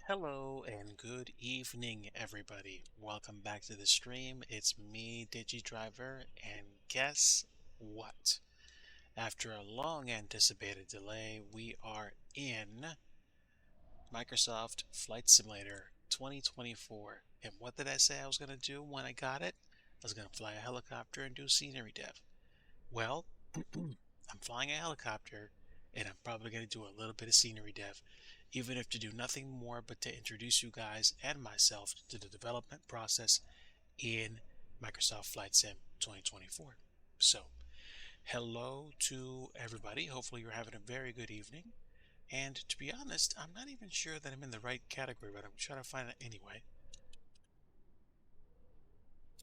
Hello and good evening, everybody. Welcome back to the stream. It's me, DIGI Driver, and guess what? After a long anticipated delay, we are in Microsoft Flight Simulator 2024. And what did I say I was going to do when I got it? I was going to fly a helicopter and do scenery dev. Well, I'm flying a helicopter, and I'm probably going to do a little bit of scenery dev, even if to do nothing more but to introduce you guys and myself to the development process in Microsoft Flight Sim 2024. So, hello to everybody. Hopefully you're having a very good evening. And to be honest, I'm not even sure that I'm in the right category, but I'm trying to find it anyway.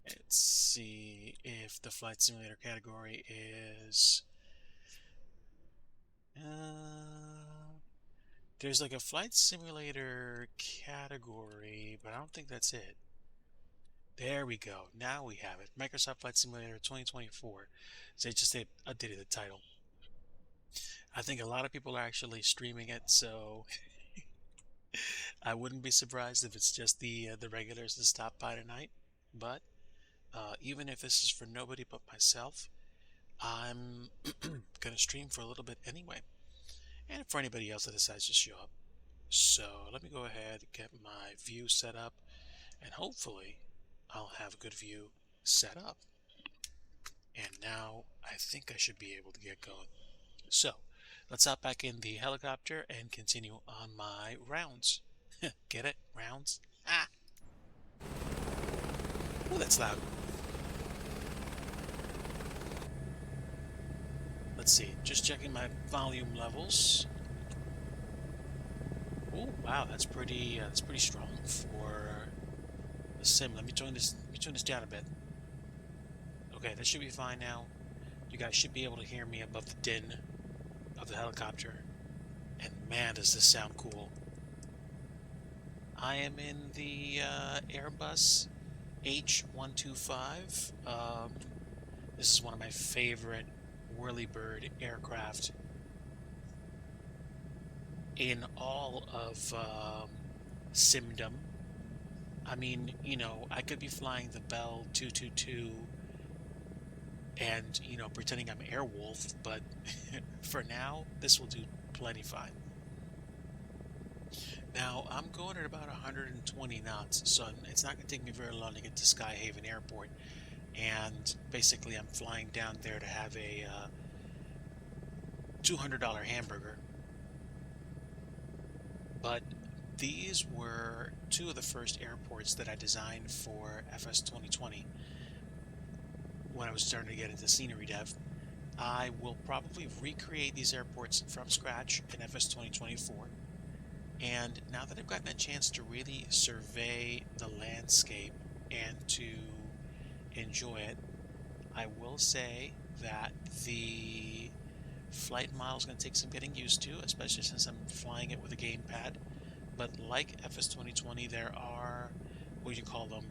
Let's see if the Flight Simulator category is... There's like a flight simulator category, but I don't think that's it. There we go. Now we have it. Microsoft Flight Simulator 2024. So they updated the title. I think a lot of people are actually streaming it, so I wouldn't be surprised if it's just the regulars that stop by tonight. But even if this is for nobody but myself, I'm gonna stream for a little bit anyway, and for anybody else that decides to show up. So let me go ahead and get my view set up, and hopefully I'll have a good view set up. And now I think I should be able to get going. So let's hop back in the helicopter and continue on my rounds. Get it? Rounds? Ah! Oh, that's loud. Let's see, just checking my volume levels. Oh, wow, that's pretty strong for the sim. Let me turn this down a bit. Okay, that should be fine now. You guys should be able to hear me above the din of the helicopter. And man, does this sound cool. I am in the Airbus H125. This is one of my favorite whirlybird aircraft in all of Simdom. I mean, you know, I could be flying the Bell 222 and, you know, pretending I'm Airwolf, but for now, this will do plenty fine. Now, I'm going at about 120 knots, so it's not going to take me very long to get to Skyhaven Airport. And basically, I'm flying down there to have a $200 hamburger. But these were two of the first airports that I designed for FS2020 when I was starting to get into scenery dev. I will probably recreate these airports from scratch in FS2024. And now that I've gotten a chance to really survey the landscape and to enjoy it, I will say that the flight model is going to take some getting used to, especially since I'm flying it with a gamepad. But like FS2020, there are, what do you call them,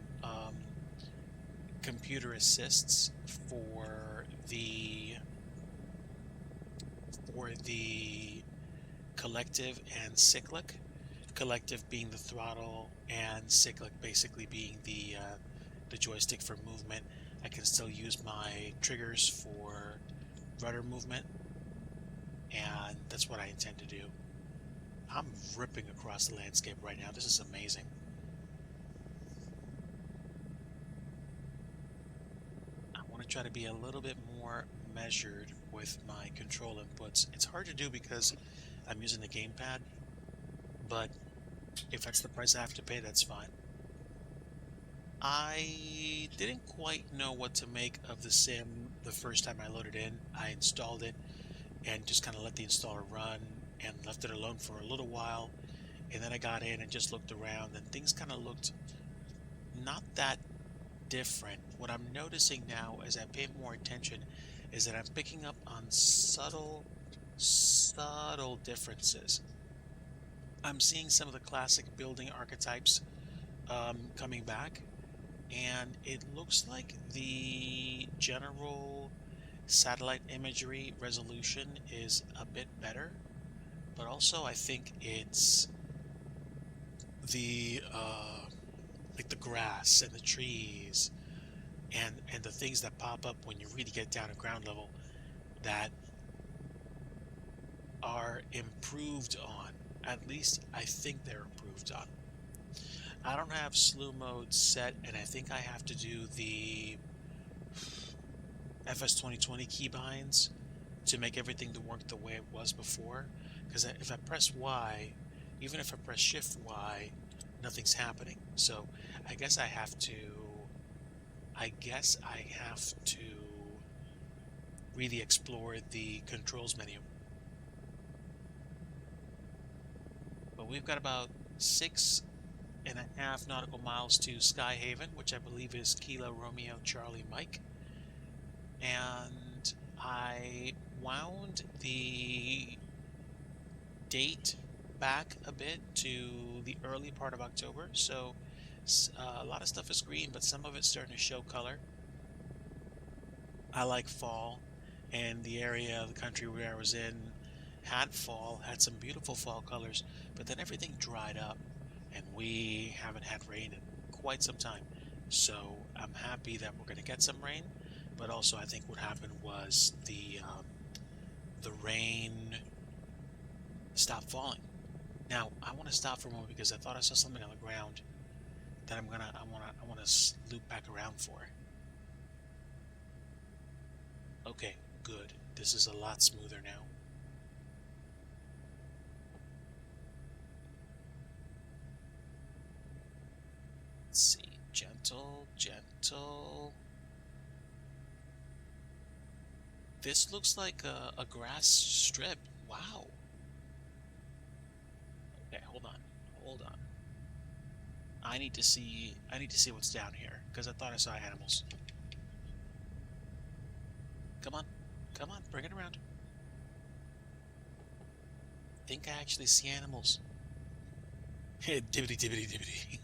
computer assists for the collective and cyclic. Collective being the throttle and cyclic basically being the joystick for movement. I can still use my triggers for rudder movement, and that's what I intend to do. I'm ripping across the landscape right now. This is amazing. I want to try to be a little bit more measured with my control inputs. It's hard to do because I'm using the gamepad, but if that's the price I have to pay, that's fine. I didn't quite know what to make of the sim the first time I loaded in. I installed it and just kind of let the installer run and left it alone for a little while. And then I got in and just looked around, and things kind of looked not that different. What I'm noticing now as I pay more attention is that I'm picking up on subtle differences. I'm seeing some of the classic building archetypes coming back, and it looks like the general satellite imagery resolution is a bit better, but also I think it's the like the grass and the trees and the things that pop up when you really get down to ground level that are improved on. At least I think they're improved on. I don't have slew mode set, and I think I have to do the FS2020 keybinds to make everything to work the way it was before. Because if I press Y, even if I press Shift Y, nothing's happening. So I guess I have to. Really explore the controls menu. But we've got about 6.5 nautical miles to Skyhaven, which I believe is Kilo Romeo Charlie Mike. And I wound the date back a bit to the early part of October, so a lot of stuff is green, but some of it's starting to show color. I like fall, and the area of the country where I was in had fall, had some beautiful fall colors, but then everything dried up, and we haven't had rain in quite some time. So I'm happy that we're going to get some rain, but also I think what happened was the rain stopped falling. Now I want to stop for a moment because I thought I saw something on the ground that I want to loop back around for. Okay, good. This is a lot smoother now. Let's see. Gentle, gentle. This looks like a grass strip. Wow. Okay, hold on. Hold on. I need to see what's down here because I thought I saw animals. Come on. Come on, bring it around. I think I actually see animals. Dibbity dibbity dibbity.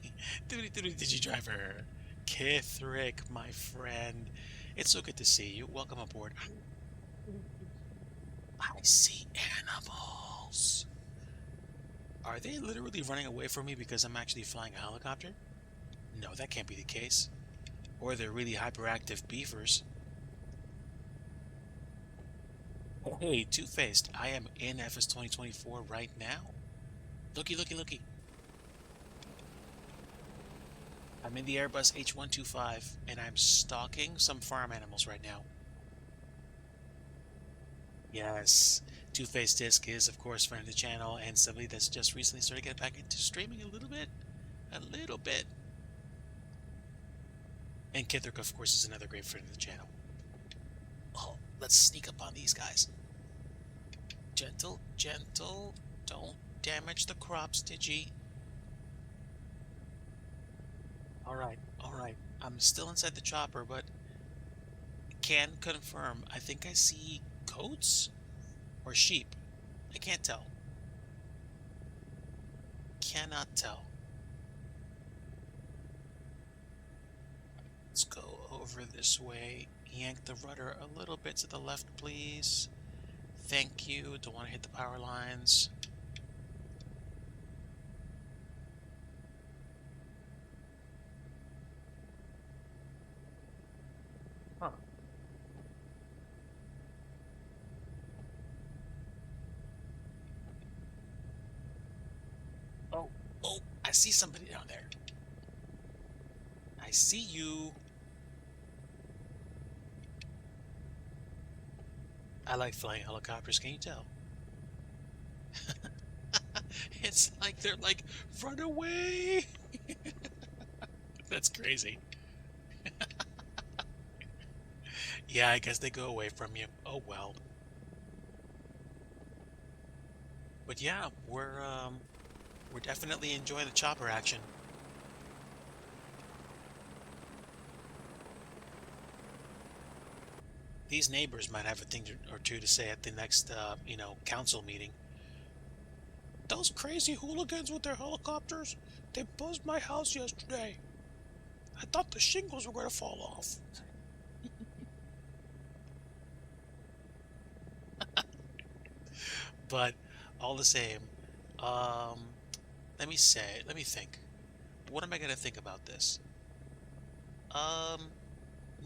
Dibbity dibbity digi driver. Kithrick, my friend. It's so good to see you. Welcome aboard. I see animals. Are they literally running away from me because I'm actually flying a helicopter? No, that can't be the case. Or they're really hyperactive beavers. Hey, Two-Faced, I am in FS2024 right now. Looky, looky, looky. I'm in the Airbus H125, and I'm stalking some farm animals right now. Yes, Two-Faced Disc is, of course, friend of the channel, and somebody that's just recently started getting back into streaming a little bit. A little bit. And Kithrick, of course, is another great friend of the channel. Oh, let's sneak up on these guys. Gentle, gentle. Don't damage the crops, Digi. Alright, alright. I'm still inside the chopper, but can confirm. I think I see goats or sheep. I can't tell. Cannot tell. Let's go over this way. Yank the rudder a little bit to the left, please. Thank you. Don't want to hit the power lines. Huh. Oh, I see somebody down there. I see you. I like flying helicopters, can you tell? It's like they're like, run away! That's crazy. Yeah, I guess they go away from you. Oh well. But yeah, we're definitely enjoying the chopper action. These neighbors might have a thing or two to say at the next, council meeting. Those crazy hooligans with their helicopters, they buzzed my house yesterday. I thought the shingles were going to fall off. But all the same, let me think. What am I gonna think about this? Um,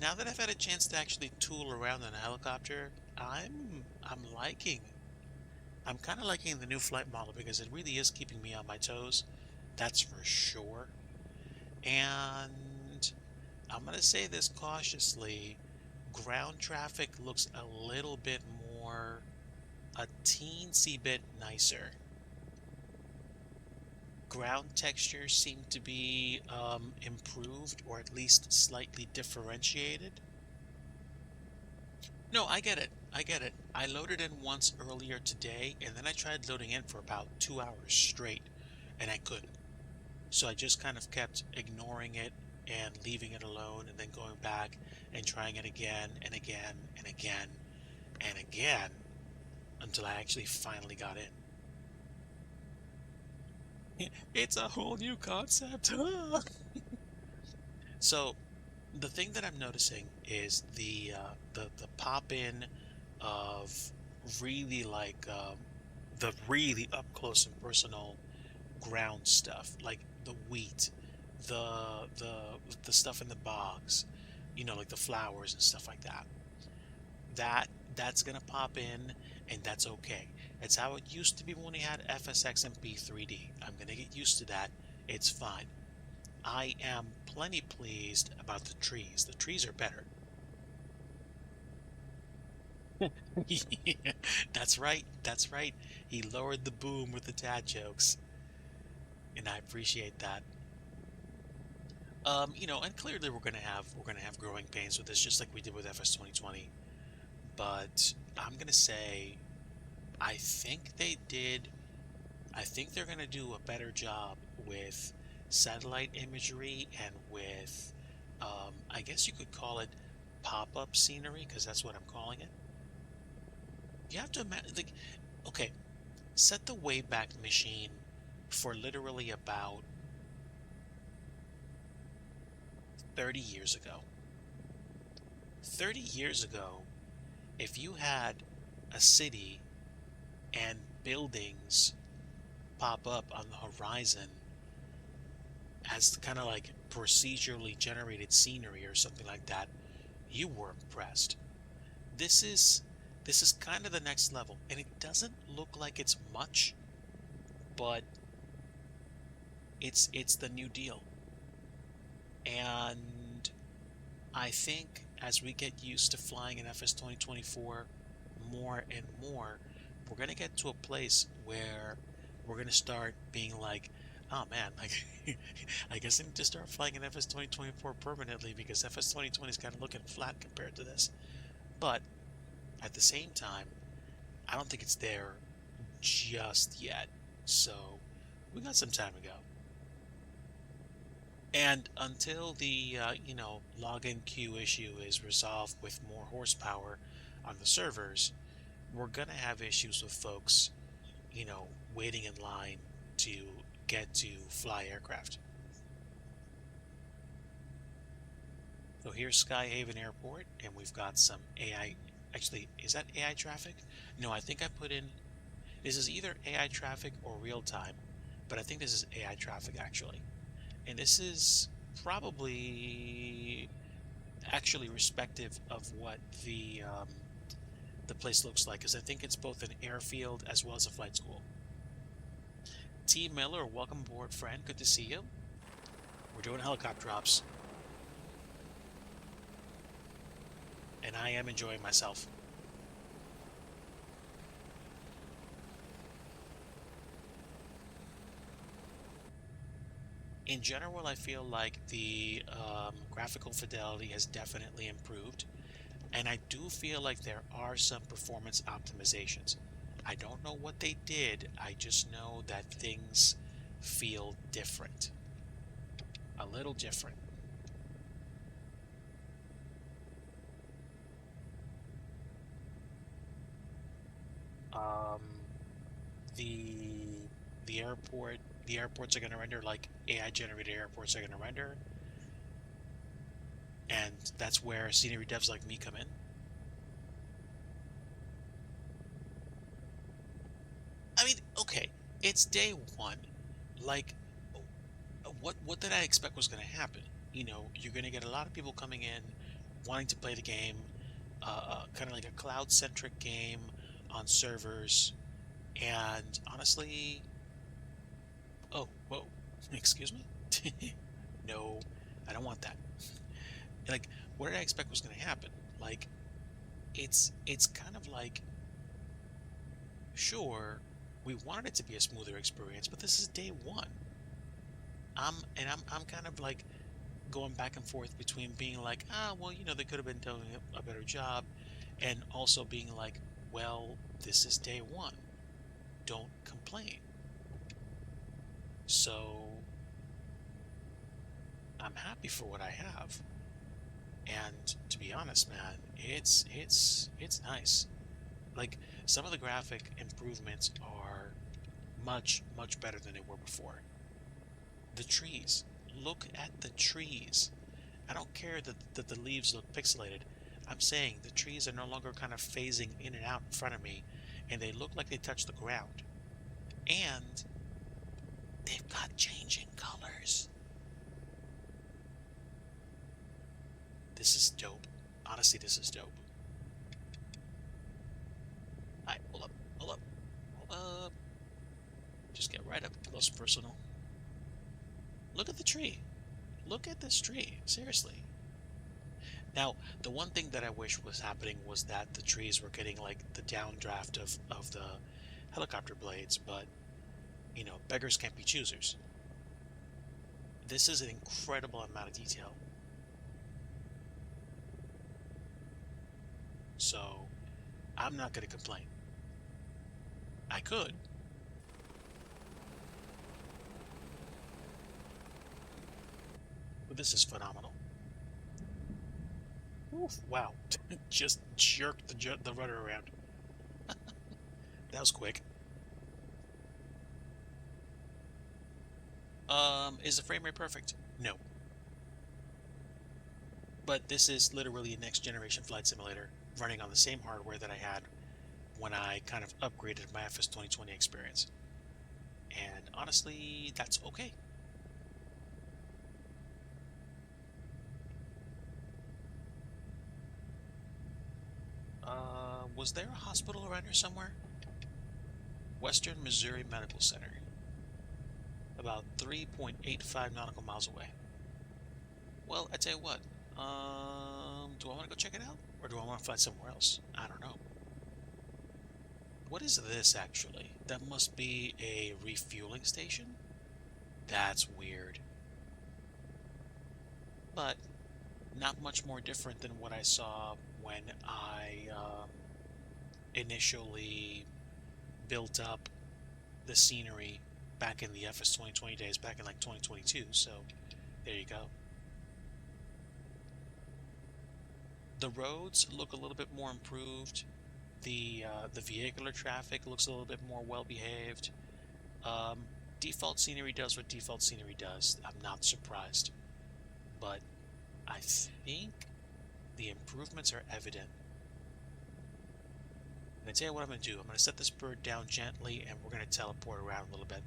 Now that I've had a chance to actually tool around in a helicopter, I'm kind of liking the new flight model because it really is keeping me on my toes. That's for sure. And I'm gonna say this cautiously, ground traffic looks a little bit more, a teensy bit nicer. Ground textures seem to be improved or at least slightly differentiated. No, I get it. I get it. I loaded in once earlier today, and then I tried loading in for about 2 hours straight, and I couldn't. So I just kind of kept ignoring it and leaving it alone, and then going back and trying it again and again and again and again until I actually finally got in. It's a whole new concept. So the thing that I'm noticing is the pop in of really like the really up close and personal ground stuff, like the wheat, the stuff in the bogs, like the flowers and stuff like that. That's gonna pop in, and that's okay. It's how it used to be when we had FSX and B3D. I'm gonna get used to that. It's fine. I am plenty pleased about the trees. The trees are better. Yeah, that's right. That's right. He lowered the boom with the dad jokes, and I appreciate that. And clearly we're gonna have growing pains with this, just like we did with FS 2020. But I'm gonna say I think they did. I think they're gonna do a better job with satellite imagery and with, I guess you could call it pop-up scenery, because that's what I'm calling it. You have to imagine, like, okay, set the Wayback Machine for literally about 30 years ago. 30 years ago, if you had a city and buildings pop up on the horizon as kind of like procedurally generated scenery or something like that, you were impressed. This is this is kind of the next level, and it doesn't look like it's much, but it's the new deal. And I think as we get used to flying in FS 2024 more and more, we're going to get to a place where we're going to start being like, oh man, like I guess I need to start flying in FS 2024 permanently because FS 2020 is kind of looking flat compared to this. But at the same time, I don't think it's there just yet. So we got some time to go. And until the login queue issue is resolved with more horsepower on the servers, we're gonna have issues with folks, waiting in line to get to fly aircraft. So here's Skyhaven Airport, and we've got some AI. Actually, is that AI traffic? No, I think I put in. This is either AI traffic or real time, but I think this is AI traffic actually. And this is probably actually respective of what the place looks like, because I think it's both an airfield as well as a flight school. T. Miller, welcome aboard, friend. Good to see you. We're doing helicopter drops, and I am enjoying myself. In general, I feel like the graphical fidelity has definitely improved, and I do feel like there are some performance optimizations. I don't know what they did, I just know that things feel different. A little different. Um, the the airports are going to render like AI generated airports are going to render, and that's where scenery devs like me come in. I mean, okay, it's day one. Like, what did I expect was going to happen? You know, you're going to get a lot of people coming in wanting to play the game, kind of like a cloud-centric game on servers. And honestly, oh, whoa, excuse me? No, I don't want that. Like, what did I expect was going to happen? Like, it's kind of like, sure, we wanted it to be a smoother experience, but this is day one. I'm kind of like going back and forth between being like, ah, well, you know, they could have been doing a better job, and also being like, well, this is day one. Don't complain. So I'm happy for what I have. And to be honest, man, it's nice. Like, some of the graphic improvements are much better than they were before. The trees. Look at the trees. I don't care that the leaves look pixelated. I'm saying the trees are no longer kind of phasing in and out in front of me, and they look like they touch the ground. And they've got changing colors. This is dope. Honestly, this is dope. Alright, hold up, hold up. Just get right up close personal. Look at the tree. Look at this tree. Seriously. Now, the one thing that I wish was happening was that the trees were getting like the downdraft of the helicopter blades, but you know, beggars can't be choosers. This is an incredible amount of detail. So I'm not going to complain. I could, but this is phenomenal. Oof, wow. Just jerked the rudder around. That was quick. Is the frame rate perfect? No. But this is literally a next generation flight simulator running on the same hardware that I had when I kind of upgraded my FS 2020 experience. And honestly, that's okay. Was there a hospital around here somewhere? Western Missouri Medical Center. About 3.85 nautical miles away. Well, I tell you what. Do I want to go check it out? Or do I want to fly somewhere else? I don't know. What is this, actually? That must be a refueling station? That's weird. But not much more different than what I saw when I initially built up the scenery back in the FS 2020 days, back in like 2022. So there you go. The roads look a little bit more improved. The vehicular traffic looks a little bit more well behaved. Um, Default scenery does what default scenery does. I'm not surprised, but I think the improvements are evident. And I tell you what I'm going to do. I'm going to set this bird down gently, and we're going to teleport around a little bit.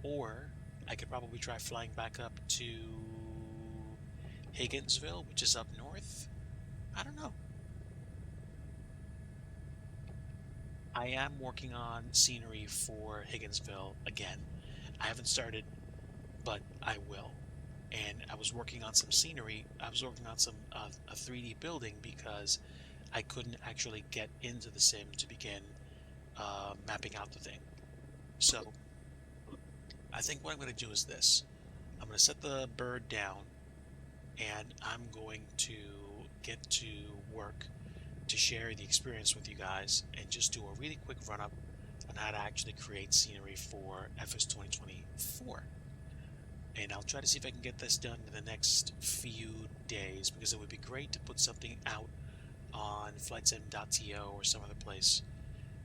Or I could probably try flying back up to Higginsville, which is up north. I don't know. I am working on scenery for Higginsville again. I haven't started, but I will. And I was working on some scenery. I was working on some a 3D building because I couldn't actually get into the sim to begin mapping out the thing. So I think what I'm going to do is this. I'm going to set the bird down, and I'm going to get to work to share the experience with you guys and just do a really quick run-up on how to actually create scenery for FS 2024. And I'll try to see if I can get this done in the next few days, because it would be great to put something out on flightsim.to or some other place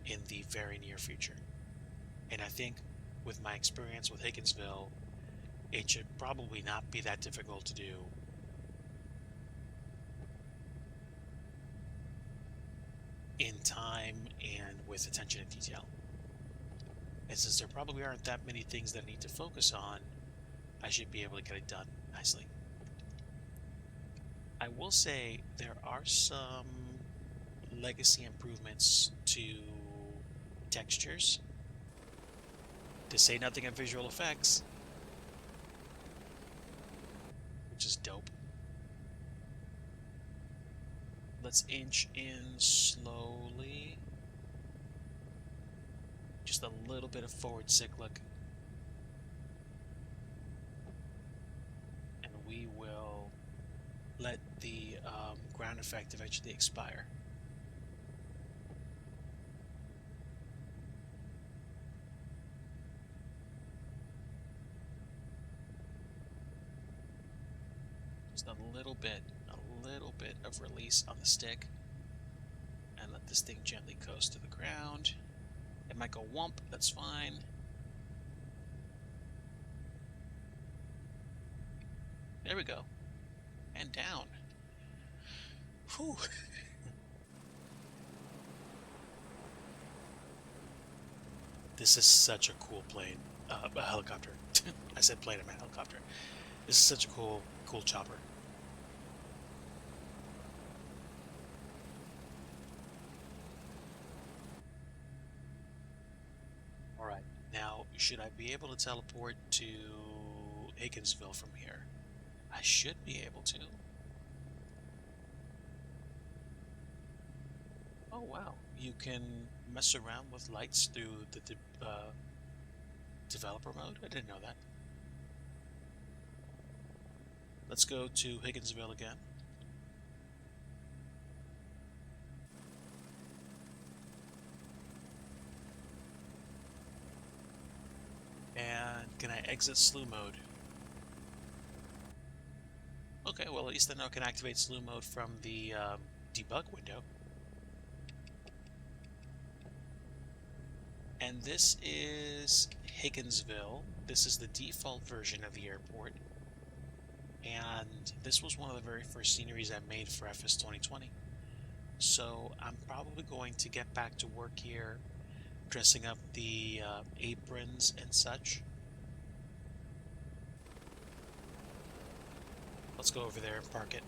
in the very near future. And I think with my experience with Higginsville, it should probably not be that difficult to do. In time and with attention to detail. And since there probably aren't that many things that I need to focus on, I should be able to get it done nicely. I will say there are some legacy improvements to textures, to say nothing of visual effects, which is dope. Let's inch in slowly. Just a little bit of forward cyclic. And we will let the ground effect eventually expire. Just a little bit of release on the stick, and let this thing gently coast to the ground. It might go whomp, that's fine. There we go. And down. Whew. This is such a cool plane. A helicopter. I said plane, I meant helicopter. This is such a cool chopper. Alright, now should I be able to teleport to Higginsville from here? I should be able to. Oh wow, you can mess around with lights through the developer mode? I didn't know that. Let's go to Higginsville again. And can I exit slew mode? Okay, well at least I know I can activate slew mode from the debug window. And this is Higginsville. This is the default version of the airport. And this was one of the very first sceneries I made for FS2020. So I'm probably going to get back to work here, dressing up the aprons and such. Let's go over there and park it.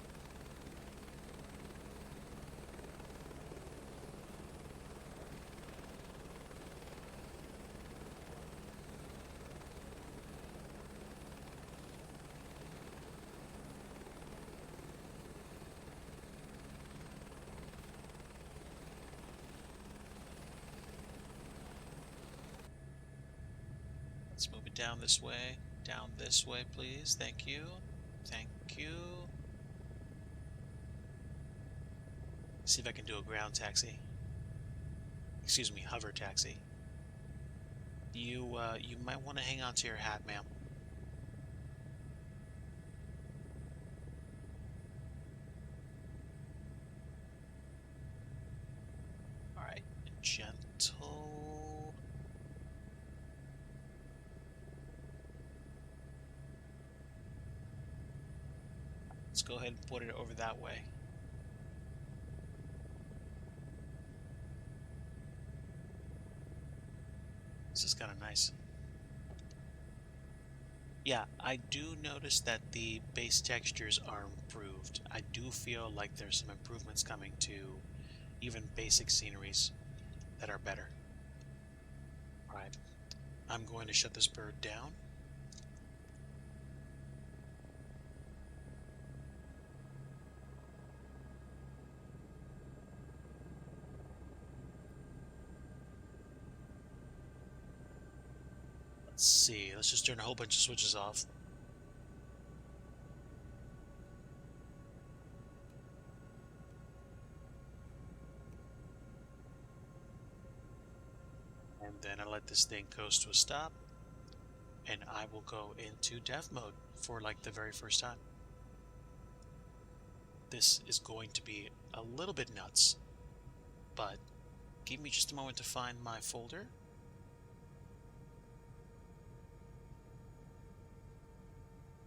Let's move it down this way. Down this way, please. Thank you. Thank you. See if I can do a ground taxi. Excuse me, hover taxi. You might want to hang on to your hat, ma'am. All right, gentle. Let's go ahead and put it over that way. This is kind of nice. Yeah, I do notice that the base textures are improved. I do feel like there's some improvements coming to even basic sceneries that are better. Alright, I'm going to shut this bird down. Let's see, let's just turn a whole bunch of switches off. And then I let this thing coast to a stop, and I will go into dev mode for like the very first time. This is going to be a little bit nuts, but give me just a moment to find my folder.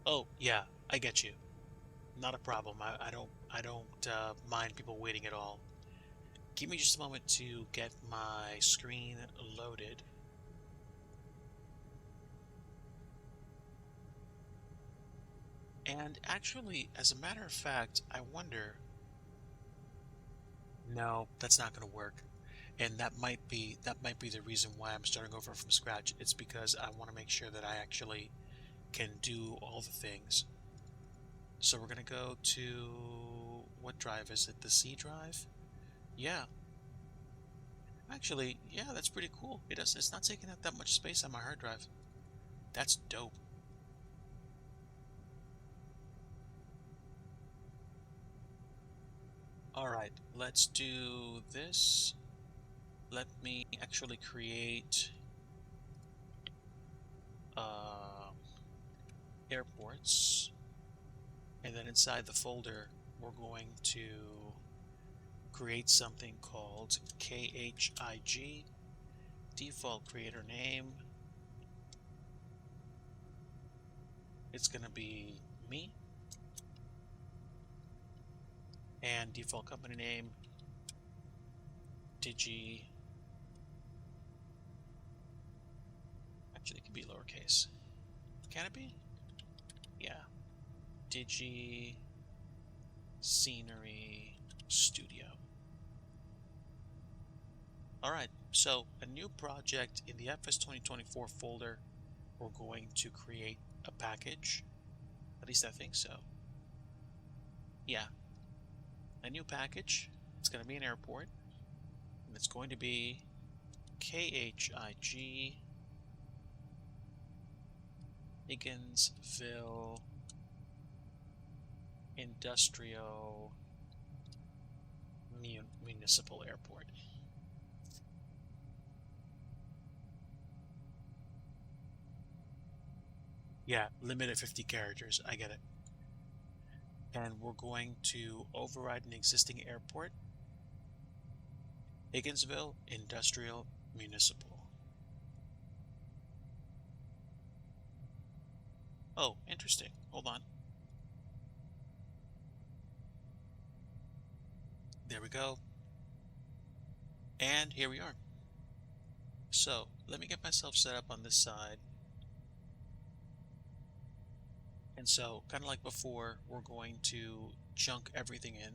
Oh, yeah, I get you. Not a problem. I don't mind people waiting at all. Give me just a moment to get my screen loaded. And actually, as a matter of fact, I wonder, no, that's not going to work. And that might be the reason why I'm starting over from scratch. It's because I want to make sure that I actually can do all the things. So we're going to go to, what drive is it? The C drive? Yeah. Actually, yeah, that's pretty cool. It's not taking up that much space on my hard drive. That's dope. All right, let's do this. Let me actually create uh, airports, and then inside the folder, we're going to create something called KHIG, default creator name. It's going to be me, and default company name, DIGI. Actually, it can be lowercase. Can it be? Yeah. DIGI Scenery Studio. Alright, so a new project in the FS2024 folder. We're going to create a package. At least I think so. Yeah. A new package. It's going to be an airport. And it's going to be KHIG Higginsville Industrial Municipal Airport. Yeah, limited 50 characters. I get it. And we're going to override an existing airport. Higginsville Industrial Municipal. Oh, interesting. Hold on. There we go. And here we are. So let me get myself set up on this side. And so, kind of like before, we're going to chunk everything in.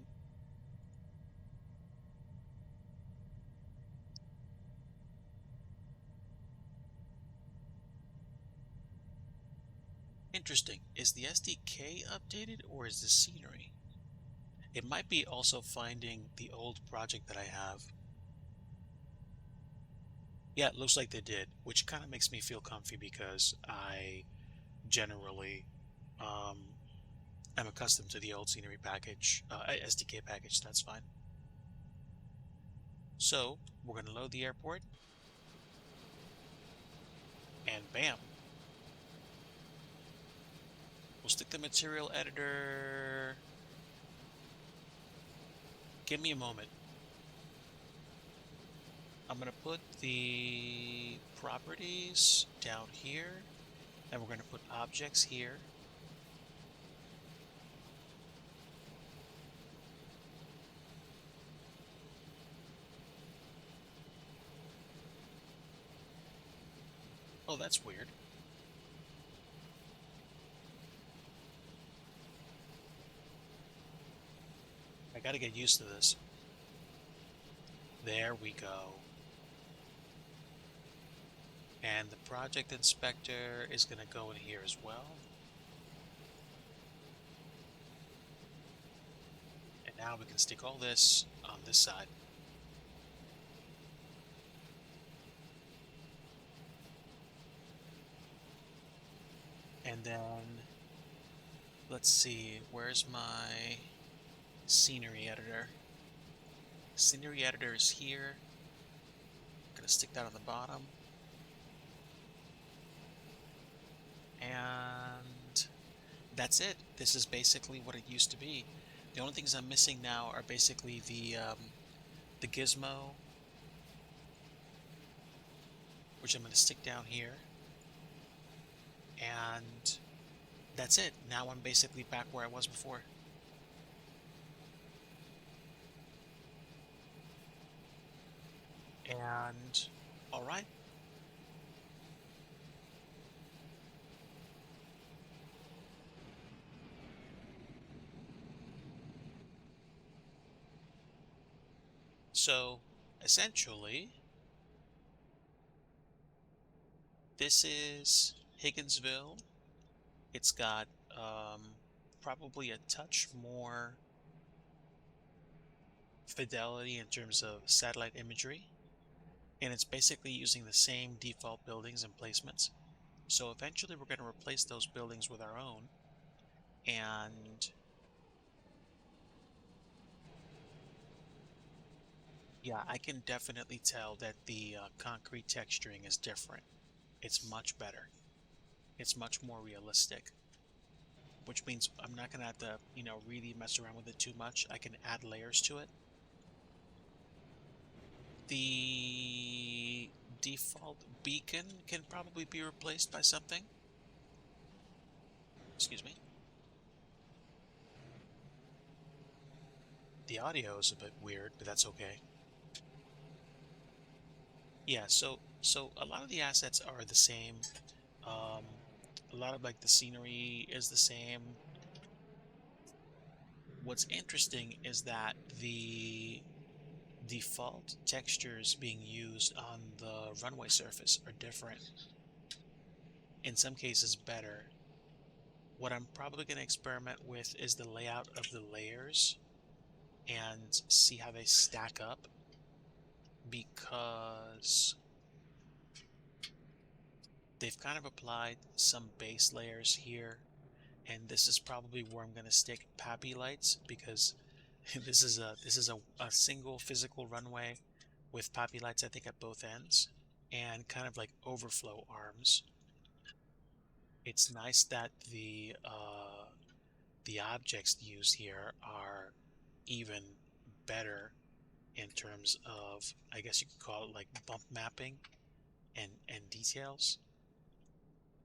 Interesting. Is the SDK updated or is the scenery? It might be also finding the old project that I have. Yeah, it looks like they did, which kind of makes me feel comfy because I generally am accustomed to the old scenery package, SDK package. That's fine. So we're going to load the airport, and bam. We'll stick the material editor. Give me a moment. I'm going to put the properties down here, and we're going to put objects here. Oh, that's weird. I gotta get used to this. There we go. And the project inspector is gonna go in here as well. And now we can stick all this on this side. And then, let's see, where's my scenery editor? Scenery editor is here. I'm gonna stick that on the bottom. And that's it. This is basically what it used to be. The only things I'm missing now are basically the gizmo, which I'm going to stick down here. And that's it. Now I'm basically back where I was before. And all right. So essentially, this is Higginsville. It's got probably a touch more fidelity in terms of satellite imagery, and it's basically using the same default buildings and placements. So eventually we're going to replace those buildings with our own, and yeah, I can definitely tell that the concrete texturing is different. It's much better. It's much more realistic, which means I'm not going to have to, really mess around with it too much. I can add layers to it. The default beacon can probably be replaced by something. Excuse me. The audio is a bit weird, but that's okay. Yeah, so a lot of the assets are the same. Um, a lot of like the scenery is the same. What's interesting is that the default textures being used on the runway surface are different. In some cases better. What I'm probably going to experiment with is the layout of the layers and see how they stack up, because they've kind of applied some base layers here, and this is probably where I'm going to stick pappy lights, because this is a single physical runway with pappy lights, I think, at both ends, and kind of like overflow arms. It's nice that the objects used here are even better in terms of, I guess you could call it like bump mapping and details.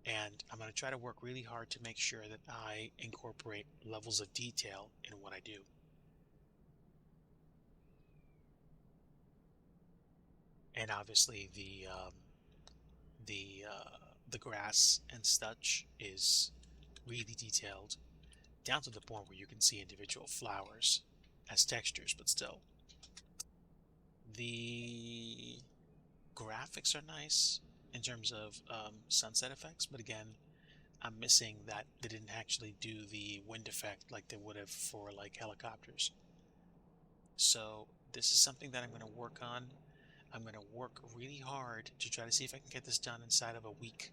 And I'm going to try to work really hard to make sure that I incorporate levels of detail in what I do. And obviously the grass and such is really detailed, down to the point where you can see individual flowers as textures, but still. The graphics are nice in terms of sunset effects, but again, I'm missing that they didn't actually do the wind effect like they would have for like helicopters. So this is something that I'm going to work on. I'm going to work really hard to try to see if I can get this done inside of a week,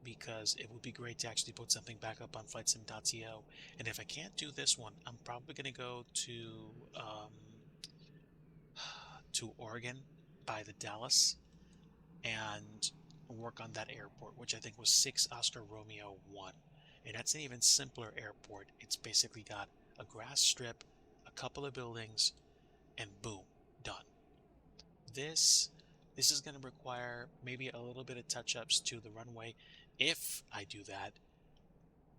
because it would be great to actually put something back up on flightsim.co. And if I can't do this one, I'm probably going to go to Oregon by the Dallas and work on that airport, which I think was 6 Oscar Romeo 1. And that's an even simpler airport. It's basically got a grass strip, a couple of buildings, and boom, done. This is going to require maybe a little bit of touch-ups to the runway if I do that.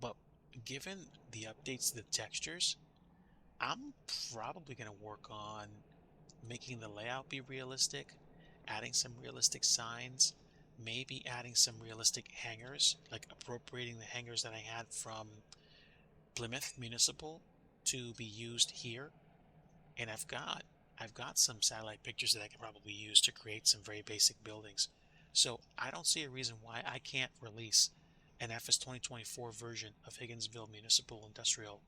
But given the updates to the textures, I'm probably going to work on making the layout be realistic, adding some realistic signs, maybe adding some realistic hangars, like appropriating the hangars that I had from Plymouth Municipal to be used here. And I've got some satellite pictures that I can probably use to create some very basic buildings. So I don't see a reason why I can't release an FS2024 version of Higginsville Municipal Industrial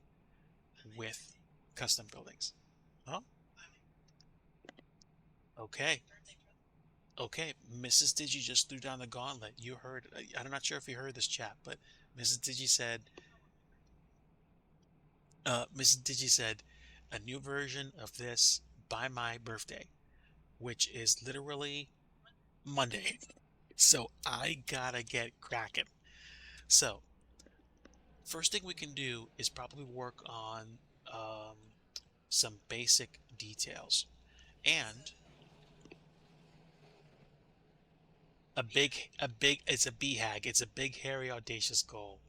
with custom buildings. Huh? Okay. Okay, Mrs. Digi just threw down the gauntlet. You heard, I'm not sure if you heard this chat, but Mrs. Digi said, Mrs. Digi said, a new version of this by my birthday, which is literally Monday. So I gotta get cracking. So, first thing we can do is probably work on um, some basic details. And it's a BHAG. It's a big, hairy, audacious goal.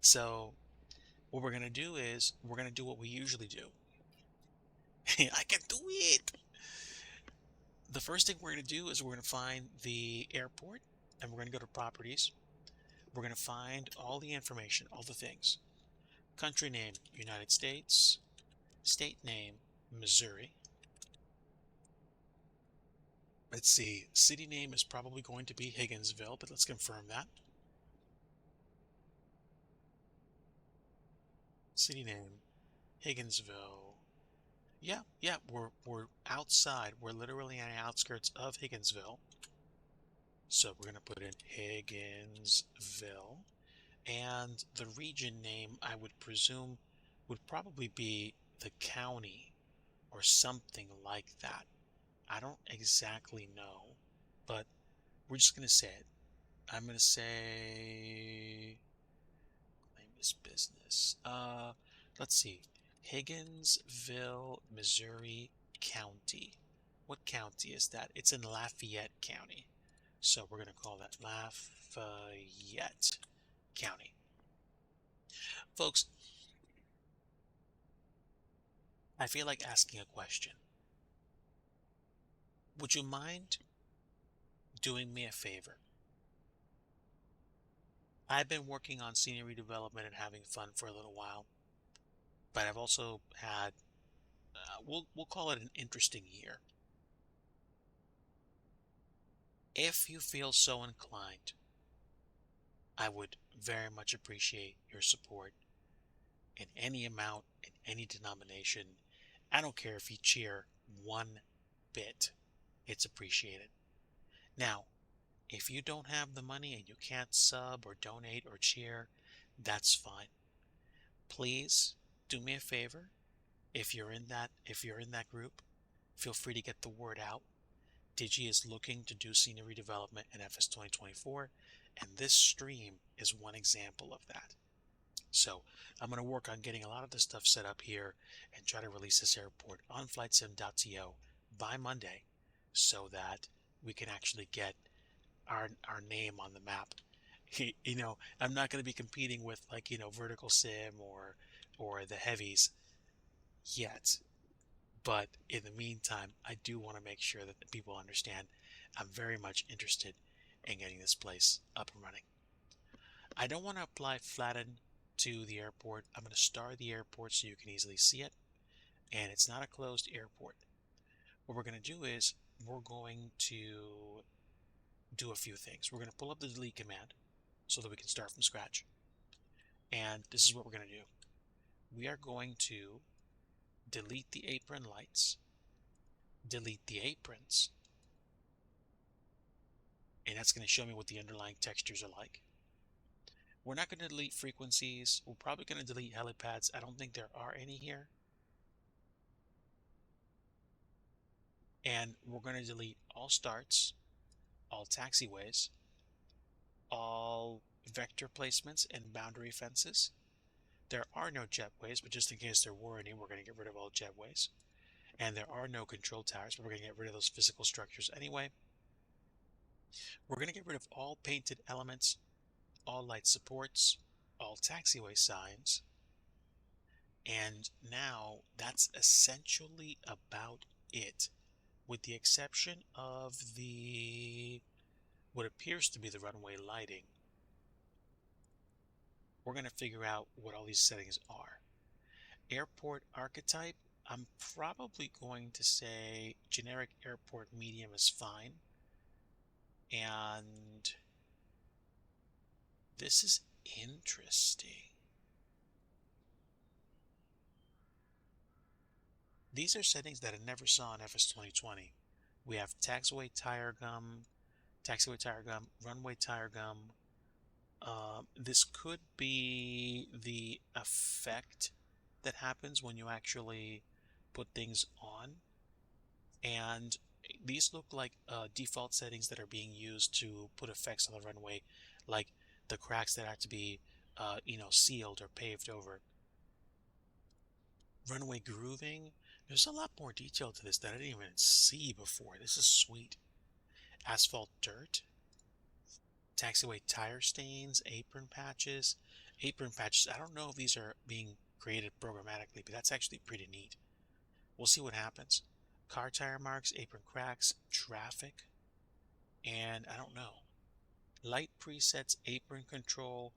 So what we're going to do is we're going to do what we usually do. I can do it. The first thing we're going to do is we're going to find the airport, and we're going to go to properties. We're going to find all the information, all the things. Country name, United States. State name, Missouri. Let's see. City name is probably going to be Higginsville, but let's confirm that. City name, Higginsville. Yeah, yeah, we're outside. We're literally on the outskirts of Higginsville. So we're gonna put in Higginsville. And the region name, I would presume, would probably be the county or something like that. I don't exactly know, but we're just gonna say it. I'm gonna say claim this business. Let's see. Higginsville, Missouri County. What county is that? It's in Lafayette County. So we're gonna call that Lafayette County. Folks, I feel like asking a question. Would you mind doing me a favor? I've been working on scenery development and having fun for a little while, but I've also had, we'll call it an interesting year. If you feel so inclined, I would very much appreciate your support in any amount, in any denomination. I don't care if you cheer one bit, it's appreciated. Now, if you don't have the money and you can't sub or donate or cheer, that's fine. Please do me a favor. If you're in that group, feel free to get the word out. DIGI is looking to do scenery development in FS 2024, and this stream is one example of that. So I'm going to work on getting a lot of this stuff set up here and try to release this airport on flightsim.to by Monday so that we can actually get our name on the map. I'm not going to be competing with Vertical Sim or the heavies yet. But in the meantime, I do want to make sure that the people understand I'm very much interested in getting this place up and running. I don't want to apply flatten to the airport. I'm going to star the airport so you can easily see it. And it's not a closed airport. What we're going to do is we're going to do a few things. We're going to pull up the delete command so that we can start from scratch. And this is what we're going to do. We are going to delete the apron lights, delete the aprons, and that's going to show me what the underlying textures are like. We're not going to delete frequencies. We're probably going to delete helipads. I don't think there are any here. And we're going to delete all starts, all taxiways, all vector placements and boundary fences. There are no jetways, but just in case there were any, we're going to get rid of all jetways. And there are no control towers, but we're going to get rid of those physical structures anyway. We're going to get rid of all painted elements, all light supports, all taxiway signs. And now that's essentially about it, with the exception of what appears to be the runway lighting. We're going to figure out what all these settings are. Airport archetype, I'm probably going to say generic airport medium is fine. And this is interesting. These are settings that I never saw in FS 2020. We have taxiway tire gum, runway tire gum. This could be the effect that happens when you actually put things on. And these look like default settings that are being used to put effects on the runway, like the cracks that have to be, sealed or paved over. Runway grooving. There's a lot more detail to this that I didn't even see before. This is sweet. Asphalt dirt. Taxiway tire stains, apron patches. Apron patches, I don't know if these are being created programmatically, but that's actually pretty neat. We'll see what happens. Car tire marks, apron cracks, traffic, and I don't know. Light presets, apron control,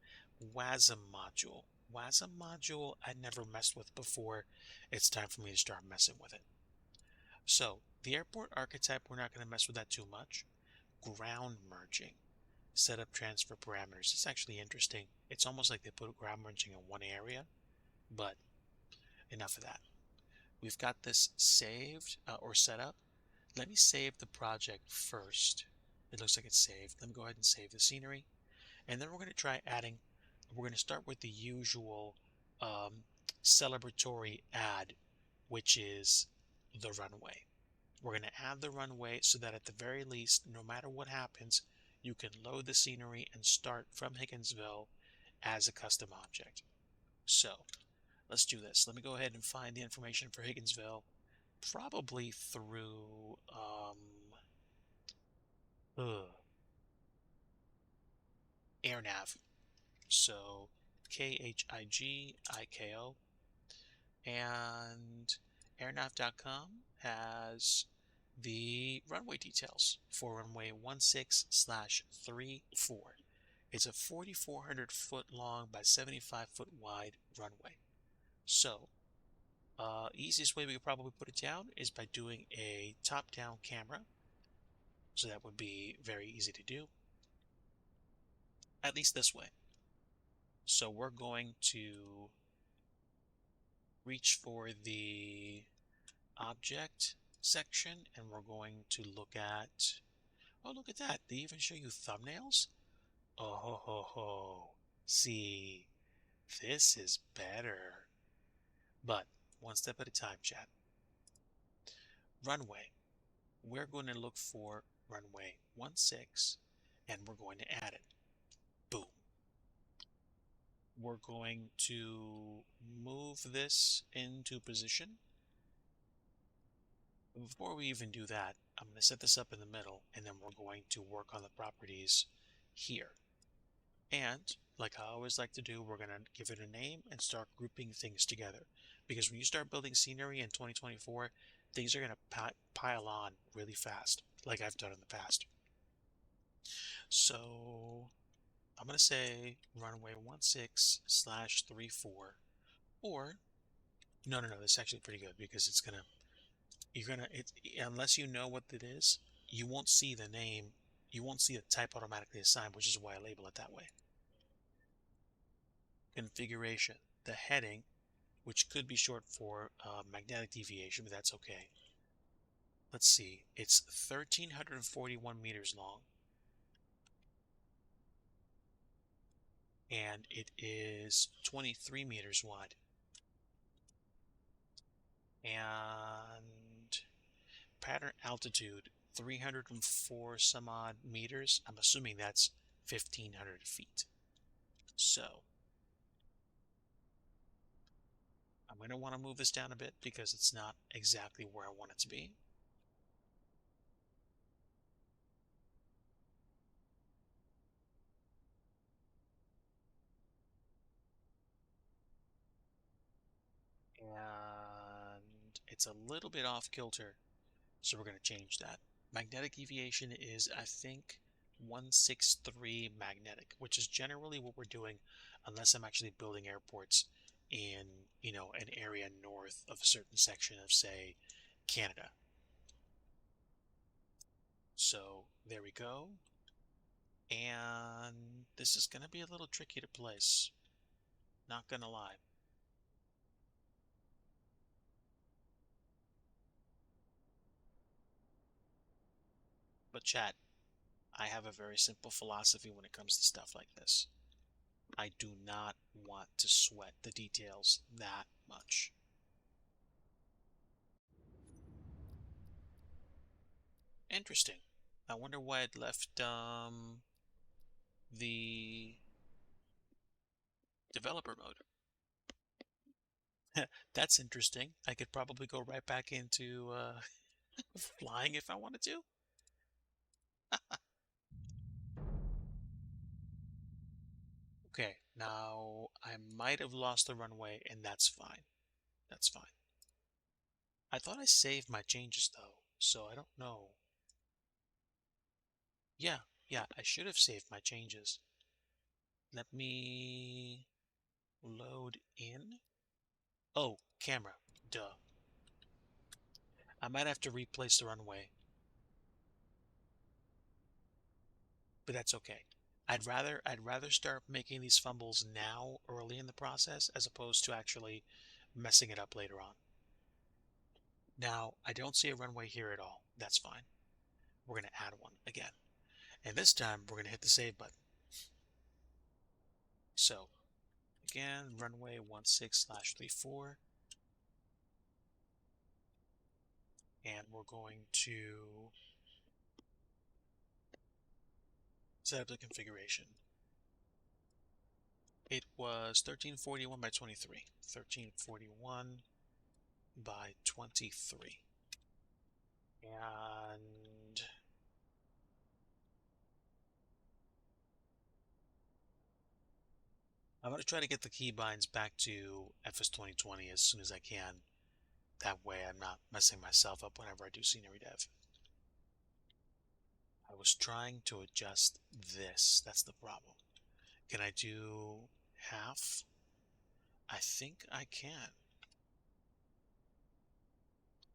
WASM module. WASM module I never messed with before. It's time for me to start messing with it. So The airport archetype, we're not going to mess with that too much. Ground merging. Set up transfer parameters. It's actually interesting. It's almost like they put ground merging in one area, but enough of that. We've got this saved or set up. Let me save the project first. It looks like it's saved. Let me go ahead and save the scenery. And then we're going to try adding, we're going to start with the usual celebratory add, which is the runway. We're going to add the runway so that at the very least, no matter what happens, you can load the scenery and start from Higginsville as a custom object. So let's do this. Let me go ahead and find the information for Higginsville, probably through AirNav. So KHIGIKO, and airnav.com has the runway details for runway 16/34. It's a 4,400 foot long by 75 foot wide runway. So, easiest way we could probably put it down is by doing a top-down camera. So that would be very easy to do, at least this way. So we're going to reach for the object section and we're going to look at, oh, look at that. They even show you thumbnails. Oh, ho, ho, ho. See, this is better. But one step at a time, chat. Runway. We're going to look for runway 16 and we're going to add it. Boom. We're going to move this into position. Before we even do that, I'm going to set this up in the middle and then we're going to work on the properties here. And like I always like to do, we're going to give it a name and start grouping things together. Because when you start building scenery in 2024, things are going to pile on really fast, like I've done in the past. So I'm going to say runway 16/34, or no, this is actually pretty good because it's going to, unless you know what it is, you won't see the name, you won't see the type automatically assigned, which is why I label it that way. Configuration, the heading, which could be short for magnetic deviation, but that's okay. Let's see, it's 1,341 meters long, and it is 23 meters wide. And pattern altitude, 304 some odd meters. I'm assuming that's 1,500 feet. So I'm going to want to move this down a bit because it's not exactly where I want it to be. And it's a little bit off kilter, so we're going to change that. Magnetic deviation is, I think, 163 magnetic, which is generally what we're doing unless I'm actually building airports in, an area north of a certain section of, say, Canada. So there we go. And this is going to be a little tricky to place. Not going to lie. But chat, I have a very simple philosophy when it comes to stuff like this. I do not want to sweat the details that much. Interesting. I wonder why it left the developer mode. That's interesting. I could probably go right back into flying if I wanted to. Okay, now I might have lost the runway, and that's fine. That's fine. I thought I saved my changes though, so I don't know. Yeah, I should have saved my changes. Let me load in. Oh, camera. Duh. I might have to replace the runway, but that's okay. I'd rather start making these fumbles now, early in the process, as opposed to actually messing it up later on. Now, I don't see a runway here at all. That's fine. We're going to add one again. And this time, we're going to hit the save button. So, again, runway 16/34. And we're going to set up the configuration. It was 1341 by 23. 1341 by 23. And I'm going to try to get the keybinds back to FS2020 as soon as I can. That way I'm not messing myself up whenever I do scenery dev. I was trying to adjust this. That's the problem. Can I do half? I think I can.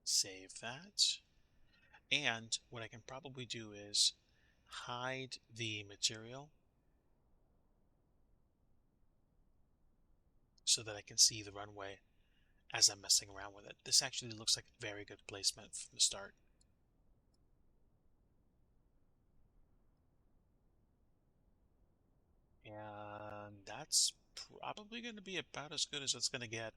Save that. And what I can probably do is hide the material so that I can see the runway as I'm messing around with it. This actually looks like a very good placement from the start. And that's probably going to be about as good as it's going to get.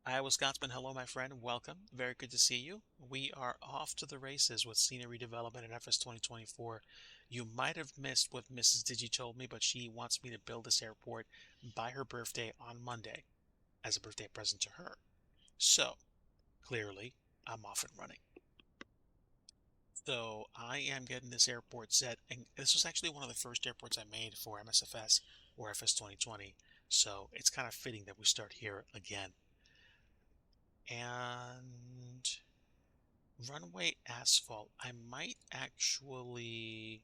Iowa Scotsman, hello, my friend. Welcome. Very good to see you. We are off to the races with scenery development in FS 2024. You might have missed what Mrs. Digi told me, but she wants me to build this airport by her birthday on Monday as a birthday present to her. So, clearly, I'm off and running. So, I am getting this airport set, and this was actually one of the first airports I made for MSFS or FS 2020. So, it's kind of fitting that we start here again. And runway asphalt, I might actually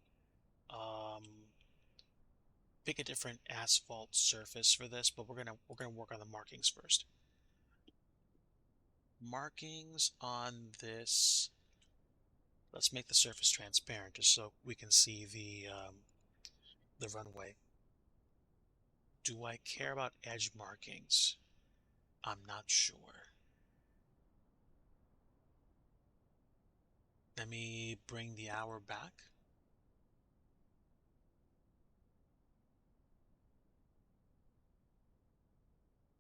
pick a different asphalt surface for this, but we're gonna work on the markings first. Markings on this, let's make the surface transparent just so we can see the runway. Do I care about edge markings? I'm not sure. Let me bring the hour back.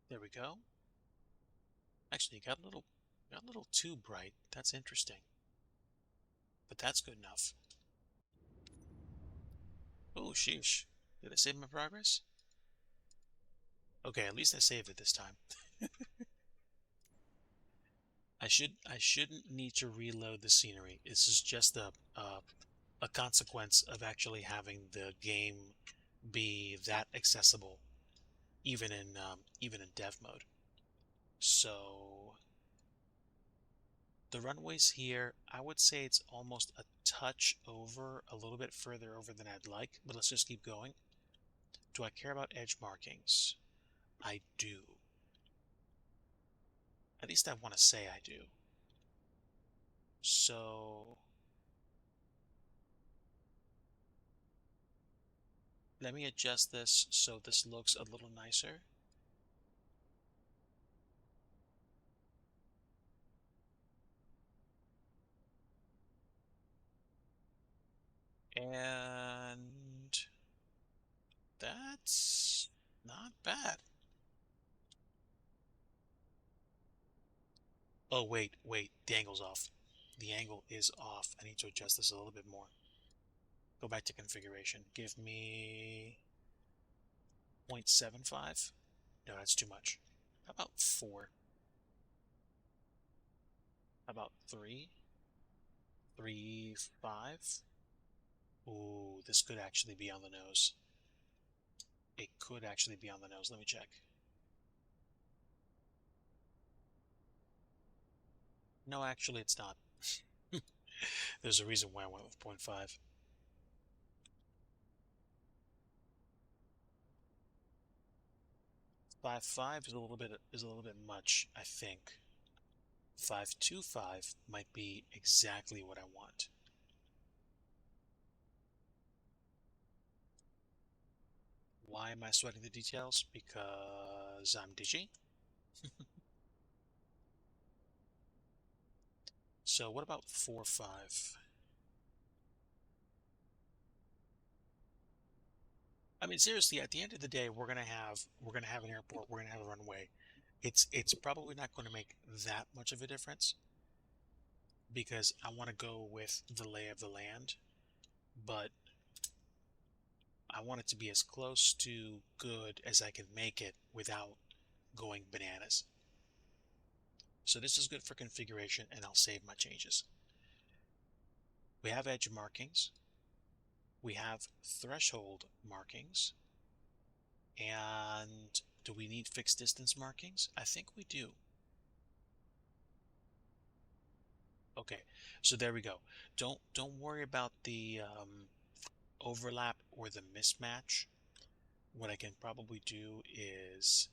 There we go. Actually, got a little too bright. That's interesting. But that's good enough. Oh, sheesh. Did I save my progress? Okay, at least I saved it this time. I shouldn't need to reload the scenery. This is just a consequence of actually having the game be that accessible, even in dev mode. So the runways here, I would say it's almost a touch over, a little bit further over than I'd like, but let's just keep going. Do I care about edge markings? I do. At least I want to say I do. So let me adjust this so this looks a little nicer. And that's not bad. Oh, wait, the angle's off. The angle is off. I need to adjust this a little bit more. Go back to configuration. Give me 0.75. No, that's too much. How about 4? How about 3? 3, 5? Ooh, this could actually be on the nose. It could actually be on the nose. Let me check. No, actually, it's not. There's a reason why I went with 0.5. 5.5 is a little bit much, I think. 525 might be exactly what I want. Why am I sweating the details? Because I'm DIGI. So what about 4-5? I mean, seriously, at the end of the day, we're gonna have an airport, we're gonna have a runway. It's probably not going to make that much of a difference because I want to go with the lay of the land, but I want it to be as close to good as I can make it without going bananas. So this is good for configuration, and I'll save my changes. We have edge markings. We have threshold markings. And do we need fixed distance markings? I think we do. Okay, so there we go. Don't worry about the overlap or the mismatch. What I can probably do is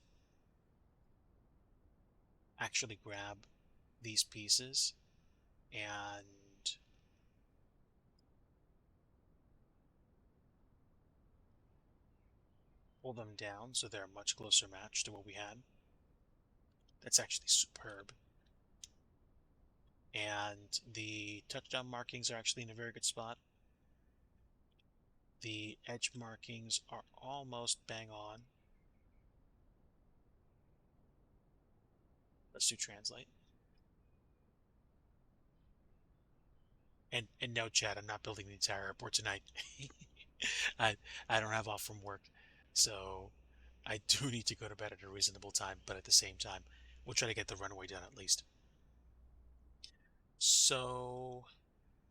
actually grab these pieces and pull them down so they're a much closer match to what we had. That's actually superb. And the touchdown markings are actually in a very good spot. The edge markings are almost bang on. Let's do translate. And no, Chad, I'm not building the entire airport tonight. I I don't have off from work, so I do need to go to bed at a reasonable time. But at the same time, we'll try to get the runway done at least. So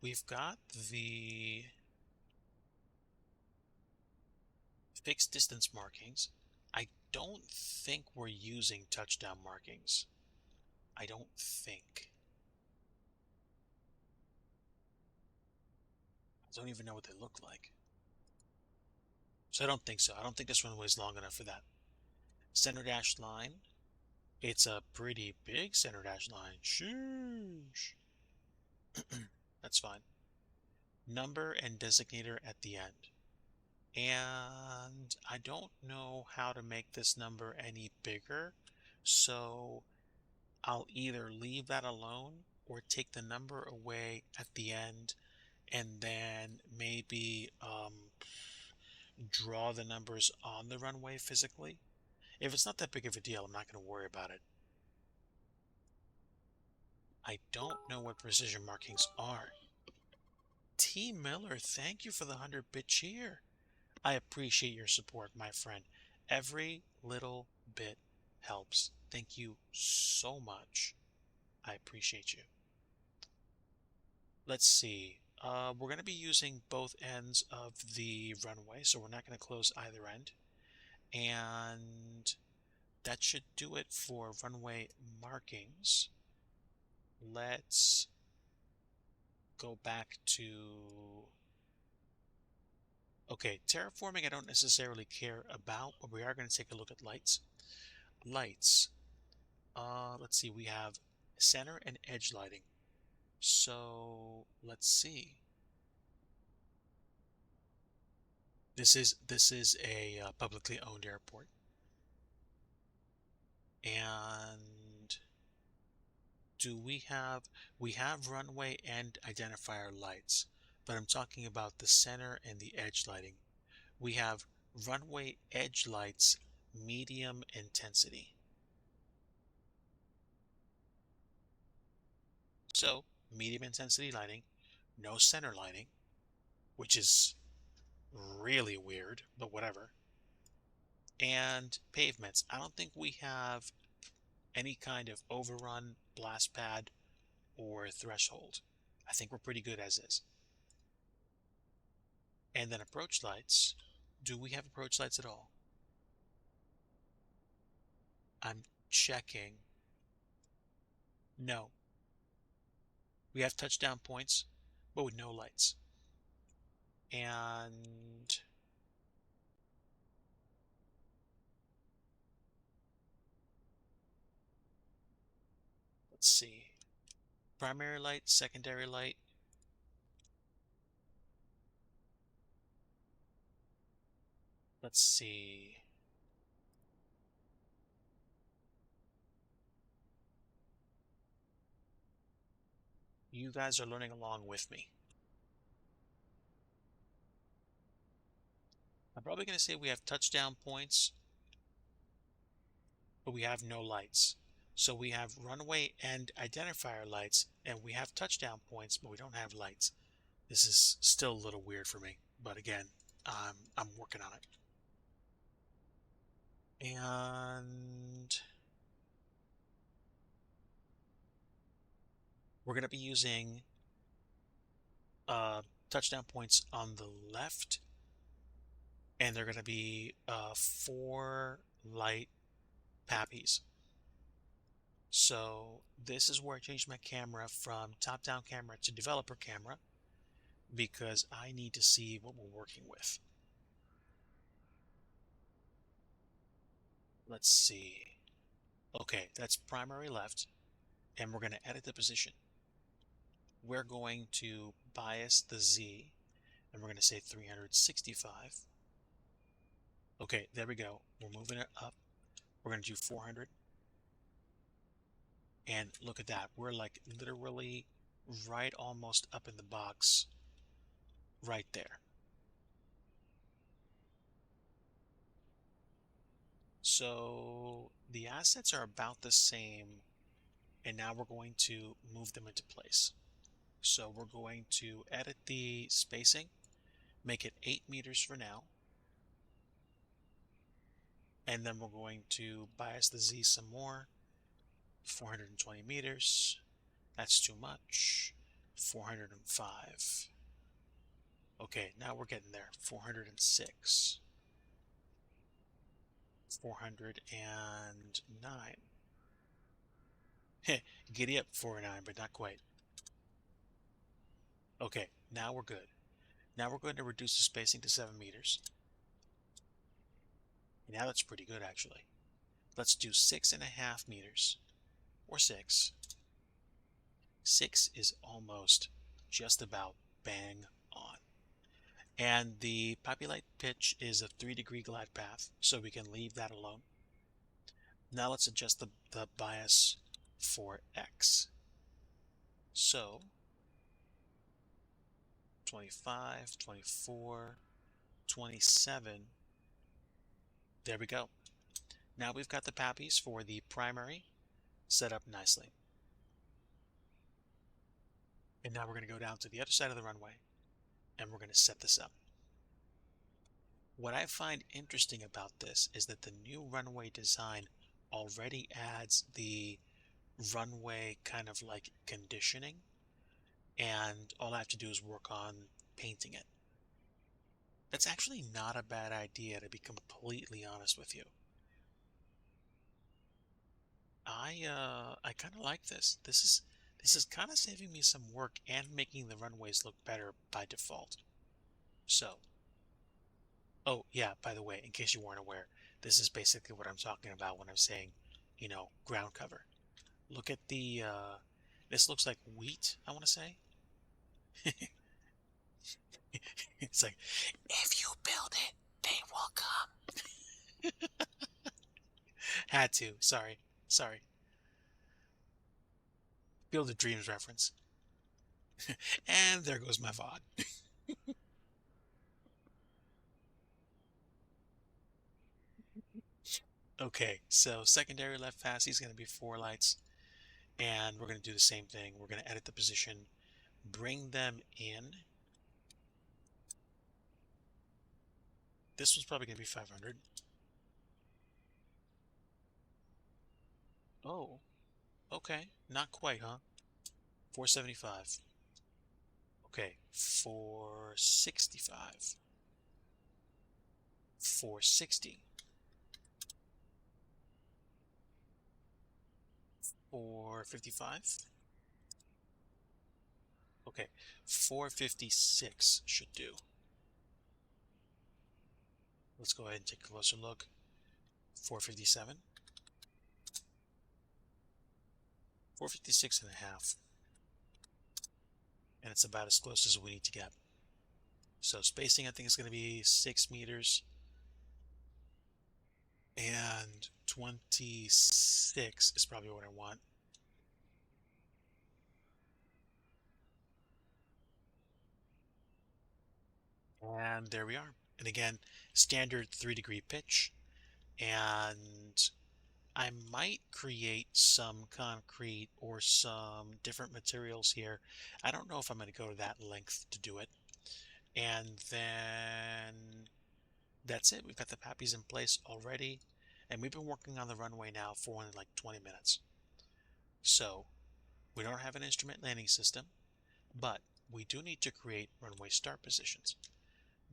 we've got the fixed distance markings. I don't think we're using touchdown markings. I don't think. I don't even know what they look like. So I don't think so. I don't think this runway is long enough for that. Center dash line. It's a pretty big center dash line. Sheesh. That's fine. Number and designator at the end. And I don't know how to make this number any bigger, so I'll either leave that alone or take the number away at the end and then maybe draw the numbers on the runway physically. If it's not that big of a deal, I'm not going to worry about it. I don't know what precision markings are. T. Miller, thank you for the 100-bit cheer. I appreciate your support, my friend. Every little bit helps. Thank you so much. I appreciate you. Let's see. We're going to be using both ends of the runway, so we're not going to close either end. And that should do it for runway markings. Let's go back to... Okay, terraforming I don't necessarily care about, but we are going to take a look at lights. Lights. Let's see, we have center and edge lighting. So let's see. This is a publicly owned airport, and do we have runway and identifier lights, but I'm talking about the center and the edge lighting. We have runway edge lights, medium intensity. So medium intensity lighting, no center lighting, which is really weird, but whatever. And pavements. I don't think we have any kind of overrun, blast pad, or threshold. I think we're pretty good as is. And then approach lights. Do we have approach lights at all? I'm checking. No. We have touchdown points, but with no lights. And let's see. primary light, secondary light. Let's see. You guys are learning along with me. I'm probably going to say we have touchdown points, but we have no lights. So we have runway and identifier lights, and we have touchdown points, but we don't have lights. This is still a little weird for me, but again, I'm working on it. And we're going to be using touchdown points on the left, and they're going to be 4 light pappies. So this is where I changed my camera from top-down camera to developer camera, because I need to see what we're working with. Let's see. Okay, that's primary left, and we're going to edit the position. We're going to bias the Z, and we're going to say 365. Okay, there we go. We're moving it up. We're going to do 400. And look at that. We're like literally right almost up in the box right there. So the assets are about the same, and now we're going to move them into place. So we're going to edit the spacing, make it 8 meters for now, and then we're going to bias the Z some more, 420 meters. That's too much. 405. Okay, now we're getting there. 406. 409. Giddy up 409, but not quite. Okay, now we're good. Now we're going to reduce the spacing to 7 meters. Now that's pretty good, actually. Let's do 6.5 meters, or 6. 6 is almost just about bang on. And the poppy light pitch is a 3-degree glide path, so we can leave that alone. Now let's adjust the bias for X. So 25, 24, 27. There we go. Now we've got the pappies for the primary set up nicely. And now we're going to go down to the other side of the runway, and we're going to set this up. What I find interesting about this is that the new runway design already adds the runway kind of like conditioning, and all I have to do is work on painting it. That's actually not a bad idea, to be completely honest with you. I kind of like this. This is kind of saving me some work and making the runways look better by default. So, oh yeah, by the way, in case you weren't aware, this is basically what I'm talking about when I'm saying, you know, ground cover. Look at the, this looks like wheat, I want to say. It's like, if you build it, they will come. Had to, sorry. Field of Dreams reference. And there goes my VOD. Okay, so secondary left pass, he's going to be 4 lights. And we're going to do the same thing. We're going to edit the position, bring them in. This one's probably going to be 500. Oh, okay. Not quite, huh? 475. Okay, 465. 460. 455. Okay, 456 should do. Let's go ahead and take a closer look. 457. 456.5. and it's about as close as we need to get. So spacing, I think, is going to be 6 meters, and 26 is probably what I want. And there we are. And again, standard 3-degree pitch. And I might create some concrete or some different materials here. I don't know if I'm going to go to that length to do it. And then that's it. We've got the pappies in place already. And we've been working on the runway now for only like 20 minutes. So we don't have an instrument landing system, but we do need to create runway start positions.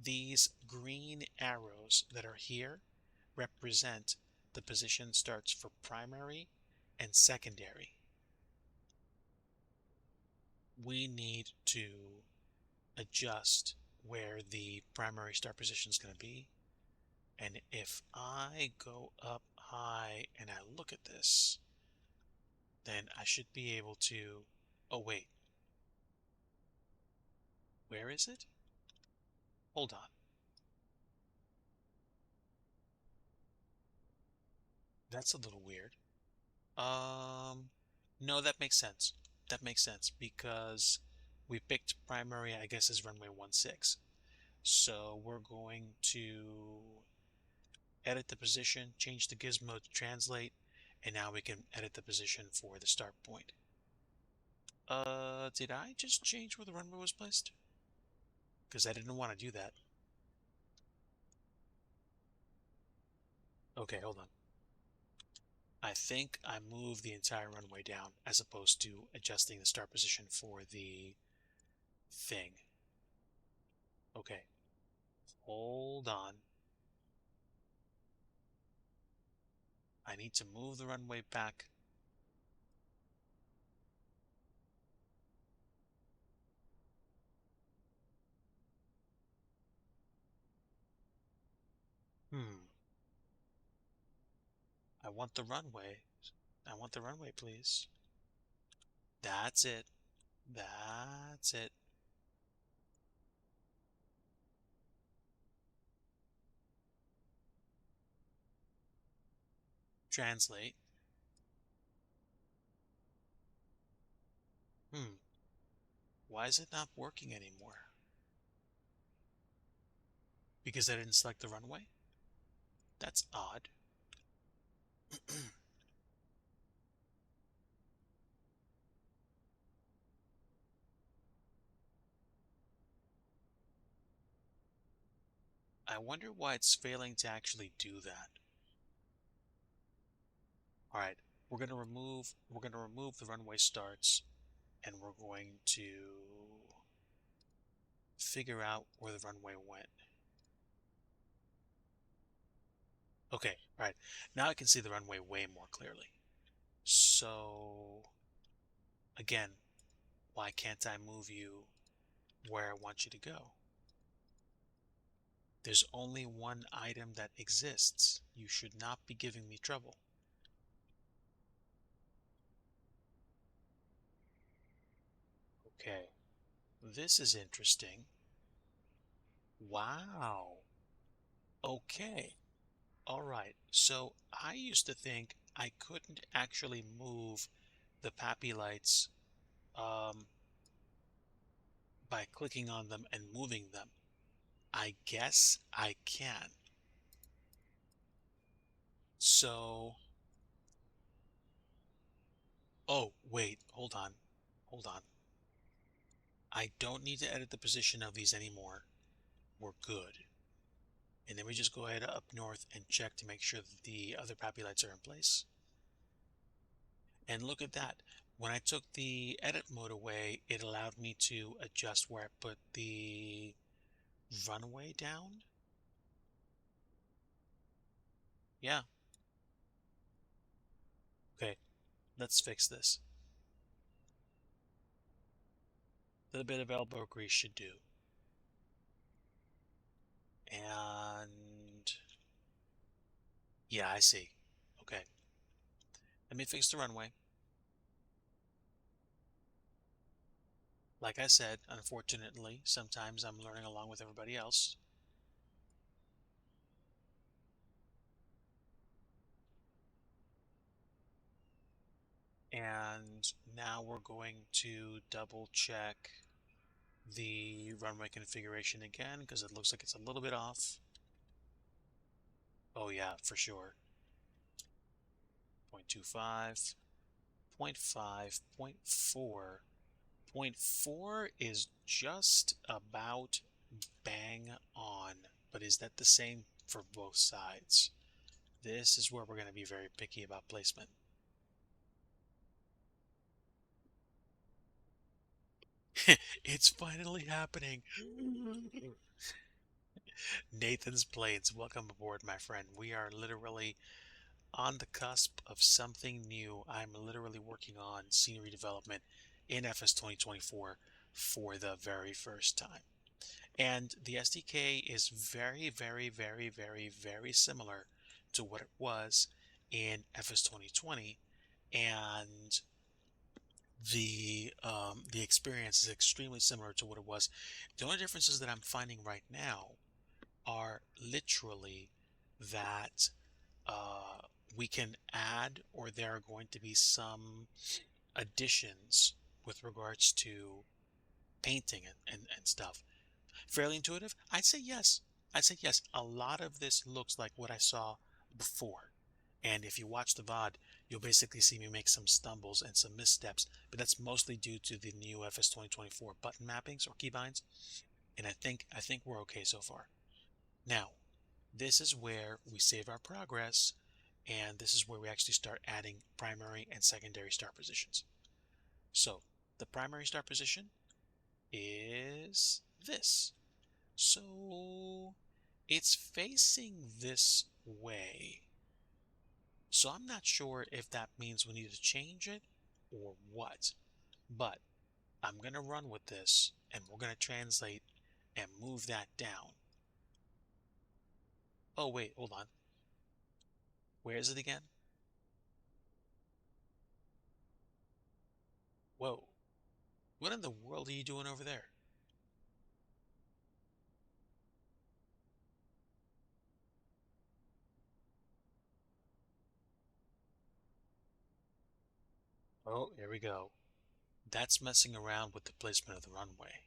These green arrows that are here represent the position starts for primary and secondary. We need to adjust where the primary start position is going to be. And if I go up high and I look at this, then I should be able to, oh wait, where is it? Hold on. That's a little weird. No, that makes sense. That makes sense because we picked primary, I guess, as runway 16. So we're going to edit the position, change the gizmo to translate, and now we can edit the position for the start point. Did I just change where the runway was placed? Because I didn't want to do that. Okay, hold on. I think I moved the entire runway down as opposed to adjusting the start position for the thing. Okay, hold on. I need to move the runway back. I want the runway. I want the runway, please. That's it. That's it. Translate. Why is it not working anymore? Because I didn't select the runway? That's odd. I wonder why it's failing to actually do that. All right, we're going to remove the runway starts, and we're going to figure out where the runway went. Okay, all right. Now I can see the runway way more clearly. So again, why can't I move you where I want you to go? There's only one item that exists. You should not be giving me trouble. Okay, this is interesting. Wow. Okay. All right. So I used to think I couldn't actually move the pappy lights by clicking on them and moving them. I guess I can. So, oh, wait, hold on. Hold on. I don't need to edit the position of these anymore. We're good. And then we just go ahead up north and check to make sure that the other pappy lights are in place. And look at that. When I took the edit mode away, it allowed me to adjust where I put the runway down. Yeah. Okay, let's fix this. A little bit of elbow grease should do. And yeah, I see. Okay. Let me fix the runway. Like I said, unfortunately, sometimes I'm learning along with everybody else. And now we're going to double check the runway configuration again because it looks like it's a little bit off. Oh yeah, for sure. 0.25, 0.5, 0.4. 0.4 is just about bang on, but is that the same for both sides? This is where we're going to be very picky about placement. It's finally happening. Nathan's Planes, welcome aboard, my friend. We are literally on the cusp of something new. I'm literally working on scenery development in FS2024 for the very first time. And the SDK is very, very, very, very, very similar to what it was in FS2020, and the experience is extremely similar to what it was. The only differences that I'm finding right now are literally that uh, we can add, or there are going to be some additions with regards to painting and stuff. Fairly intuitive? I'd say yes. I'd say yes. A lot of this looks like what I saw before. And if you watch the VOD, you'll basically see me make some stumbles and some missteps, but that's mostly due to the new FS 2024 button mappings or keybinds. And I think we're okay so far. Now, this is where we save our progress, and this is where we actually start adding primary and secondary start positions. So, the primary start position is this. So it's facing this way. So I'm not sure if that means we need to change it or what. But I'm going to run with this and we're going to translate and move that down. Oh, wait, hold on. Where is it again? Whoa. What in the world are you doing over there? Oh, here we go. That's messing around with the placement of the runway.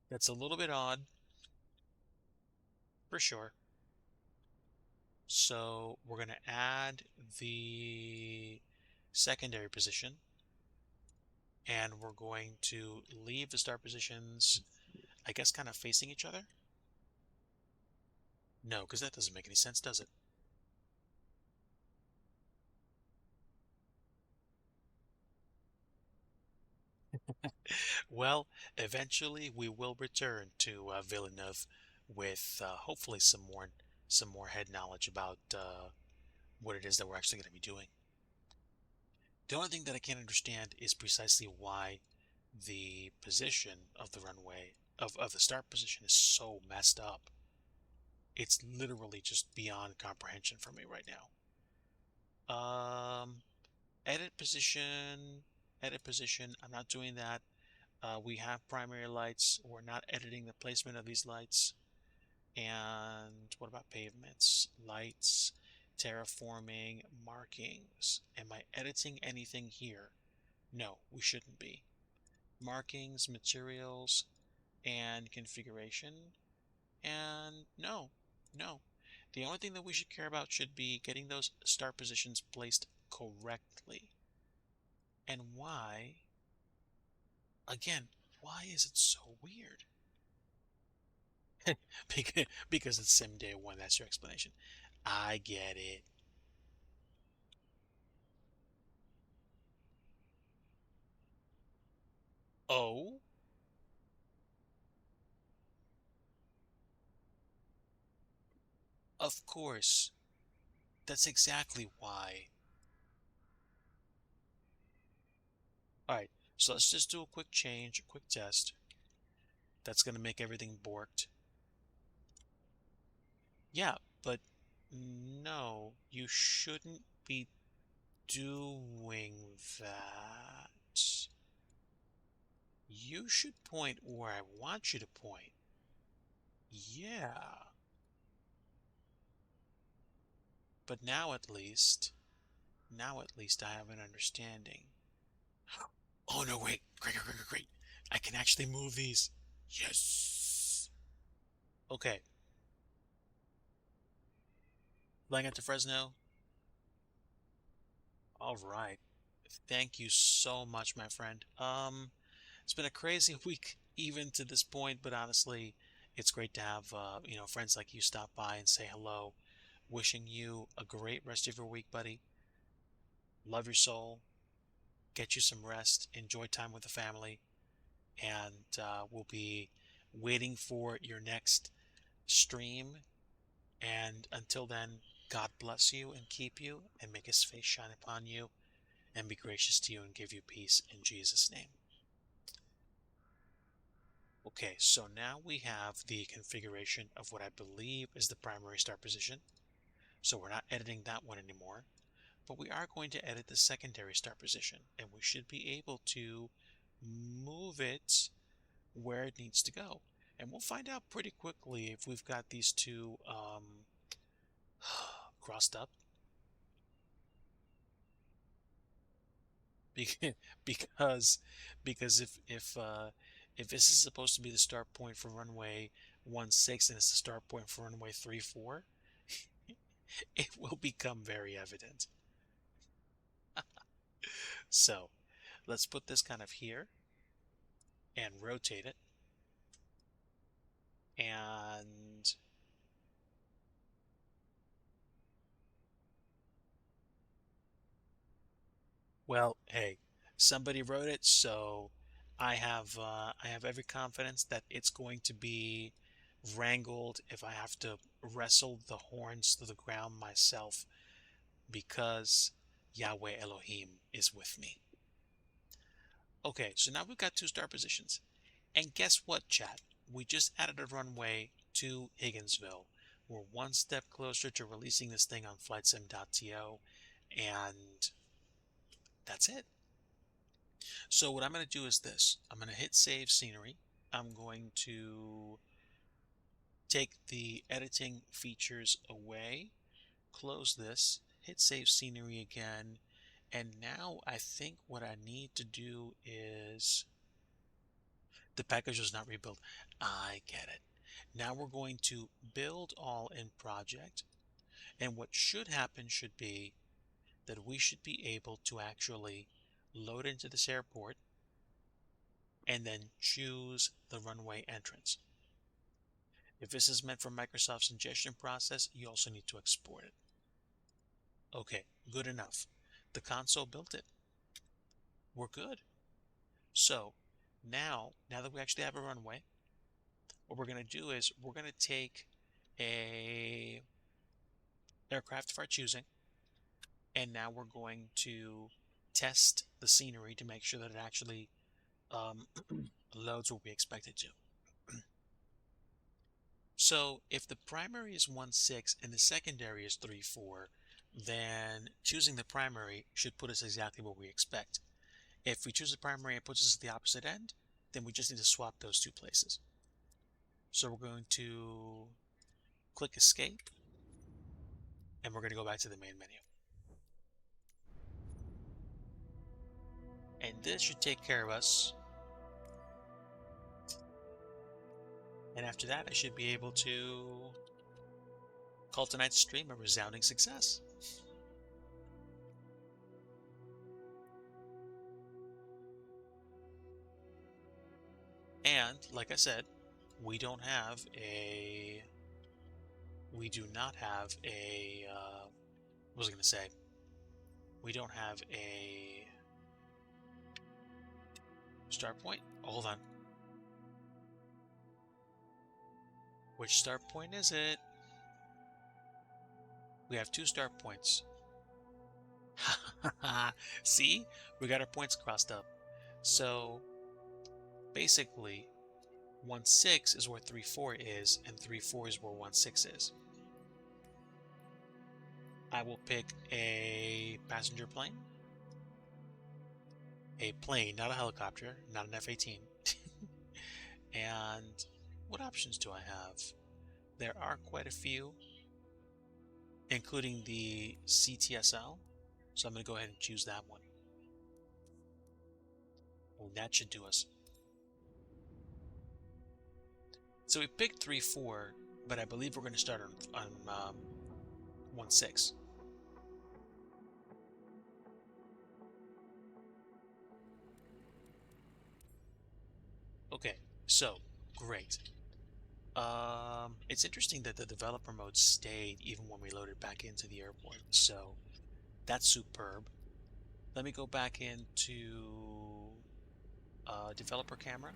That's a little bit odd, for sure. So we're going to add the secondary position, and we're going to leave the start positions, I guess, kind of facing each other. No, because that doesn't make any sense, does it? Well, eventually we will return to Villeneuve with hopefully some more head knowledge about what it is that we're actually going to be doing. The only thing that I can't understand is precisely why the position of the runway of the start position is so messed up. It's literally just beyond comprehension for me right now. Edit position, edit position. I'm not doing that. We have primary lights. We're not editing the placement of these lights. And what about pavements, lights, terraforming, markings? Am I editing anything here? No, we shouldn't be. Markings, materials, and configuration. And no, no. The only thing that we should care about should be getting those start positions placed correctly. And why, again, why is it so weird? Because it's sim day one, that's your explanation. I get it. Oh, of course. That's exactly why. Alright, so let's just do a quick change, a quick test. That's going to make everything borked. Yeah, but no, you shouldn't be doing that. You should point where I want you to point. Yeah. But now at least I have an understanding. Oh no, wait. Great, great, great, great. I can actually move these. Yes. Okay. Flying out to Fresno. All right. Thank you so much, my friend. It's been a crazy week even to this point, but honestly, it's great to have friends like you stop by and say hello. Wishing you a great rest of your week, buddy. Love your soul. Get you some rest. Enjoy time with the family, and we'll be waiting for your next stream. And until then, God bless you and keep you, and make his face shine upon you, and be gracious to you and give you peace in Jesus' name. Okay, so now we have the configuration of what I believe is the primary start position. So we're not editing that one anymore, but we are going to edit the secondary start position, and we should be able to move it where it needs to go. And we'll find out pretty quickly if we've got these two crossed up. because because if this is supposed to be the start point for runway 16 and it's the start point for runway 34, it will become very evident. So let's put this kind of here and rotate it, and well, hey, somebody wrote it, so I have every confidence that it's going to be wrangled if I have to wrestle the horns to the ground myself, because Yahweh Elohim is with me. Okay, so now we've got two star positions. And guess what, chat? We just added a runway to Higginsville. We're one step closer to releasing this thing on flightsim.to, and that's it. So what I'm going to do is this. I'm going to hit save scenery. I'm going to take the editing features away, close this, hit save scenery again, and now I think what I need to do is the package was not rebuilt. I get it. Now we're going to build all in project, and what should happen should be that we should be able to actually load into this airport and then choose the runway entrance. If this is meant for Microsoft's ingestion process, you also need to export it. Okay, good enough. The console built it. We're good. So now that we actually have a runway, what we're going to do is we're going to take a aircraft of our choosing, and now we're going to test the scenery to make sure that it actually loads what we expect it to. So if the primary is 1.6 and the secondary is 3.4, then choosing the primary should put us exactly where we expect. If we choose the primary and it puts us at the opposite end, then we just need to swap those two places. So we're going to click escape, and we're going to go back to the main menu. And this should take care of us. And after that, I should be able to call tonight's stream a resounding success. And like I said, we do not have a what was I going to say? We don't have a start point. Oh, hold on. Which start point is it? We have two start points. See? We got our points crossed up. So basically 1.6 is where 3.4 is, and 3.4 is where 1.6 is. I will pick a passenger plane. A plane, not a helicopter, not an F-18. And what options do I have? There are quite a few, including the CTSL. So I'm going to go ahead and choose that one. And that should do us. So we picked 3-4, but I believe we're going to start on 1-6. Okay, so great. It's interesting that the developer mode stayed even when we loaded back into the airport. So that's superb. Let me go back into developer camera,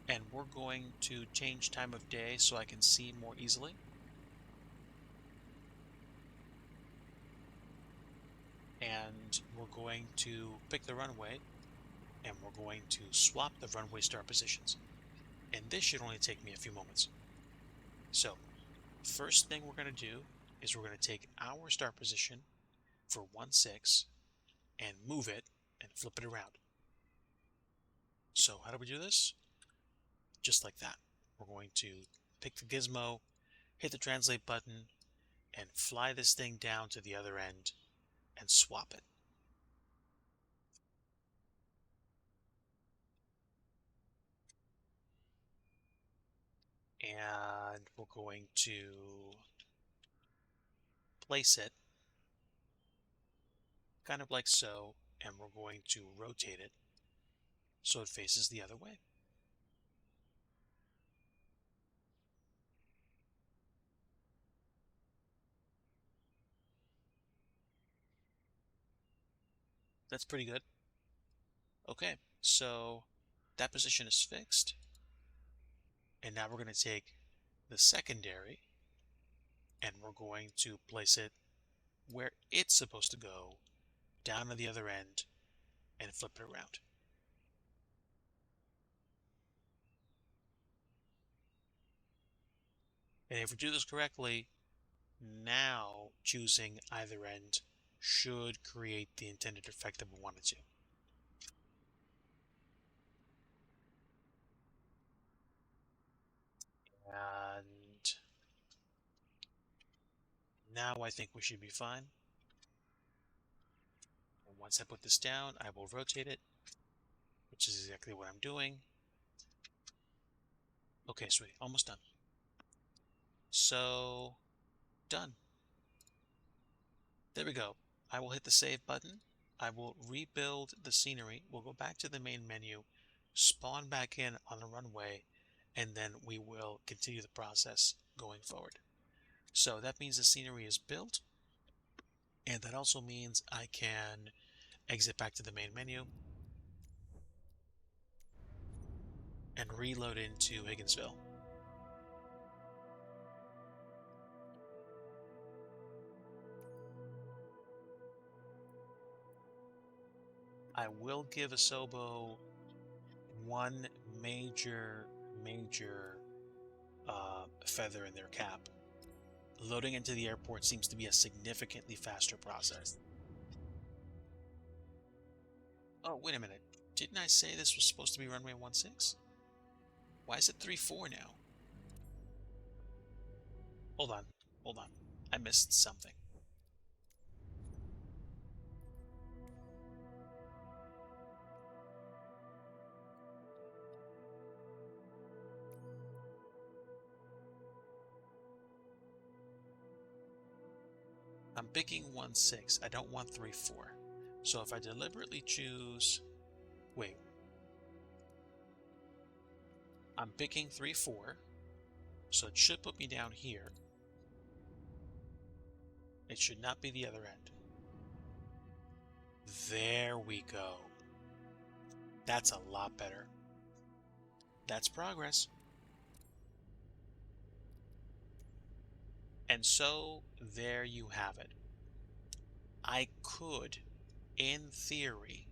and we're going to change time of day so I can see more easily. And we're going to pick the runway, and we're going to swap the runway start positions. And this should only take me a few moments. So first thing we're going to do is we're going to take our start position for 1-6 and move it and flip it around. So how do we do this? Just like that. We're going to pick the gizmo, hit the translate button, and fly this thing down to the other end and swap it. And we're going to place it kind of like so, and we're going to rotate it so it faces the other way. That's pretty good. Okay, so that position is fixed. And now we're going to take the secondary and we're going to place it where it's supposed to go, down to the other end, and flip it around. And if we do this correctly, now choosing either end should create the intended effect that we want it to. And now I think we should be fine. And once I put this down, I will rotate it, which is exactly what I'm doing. Okay, sweet, almost done. So, done. There we go. I will hit the save button. I will rebuild the scenery. We'll go back to the main menu, spawn back in on the runway, and then we will continue the process going forward. So that means the scenery is built, and that also means I can exit back to the main menu and reload into Higginsville. I will give Asobo one major feather in their cap. Loading into the airport seems to be a significantly faster process. Oh, wait a minute. Didn't I say this was supposed to be runway 16? Why is it 3-4 now? Hold on. Hold on. I missed something. I'm picking 1-6. I don't want 3-4. So if I deliberately choose... Wait. I'm picking 3-4. So it should put me down here. It should not be the other end. There we go. That's a lot better. That's progress. And so there you have it. I could, in theory,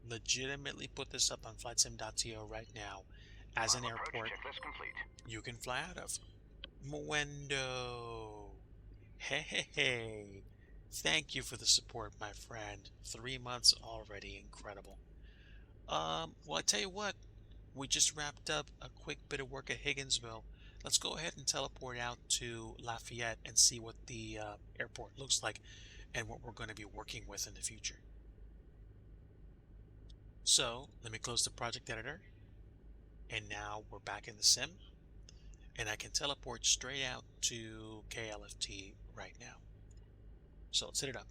legitimately put this up on flightsim.to right now as an airport you can fly out of. Muendo. Hey, hey, hey. Thank you for the support, my friend. 3 months already, incredible. Well, I tell you what, we just wrapped up a quick bit of work at Higginsville. Let's go ahead and teleport out to Lafayette and see what the airport looks like and what we're going to be working with in the future. So let me close the project editor, and now we're back in the sim, and I can teleport straight out to KLFT right now. So let's hit it up.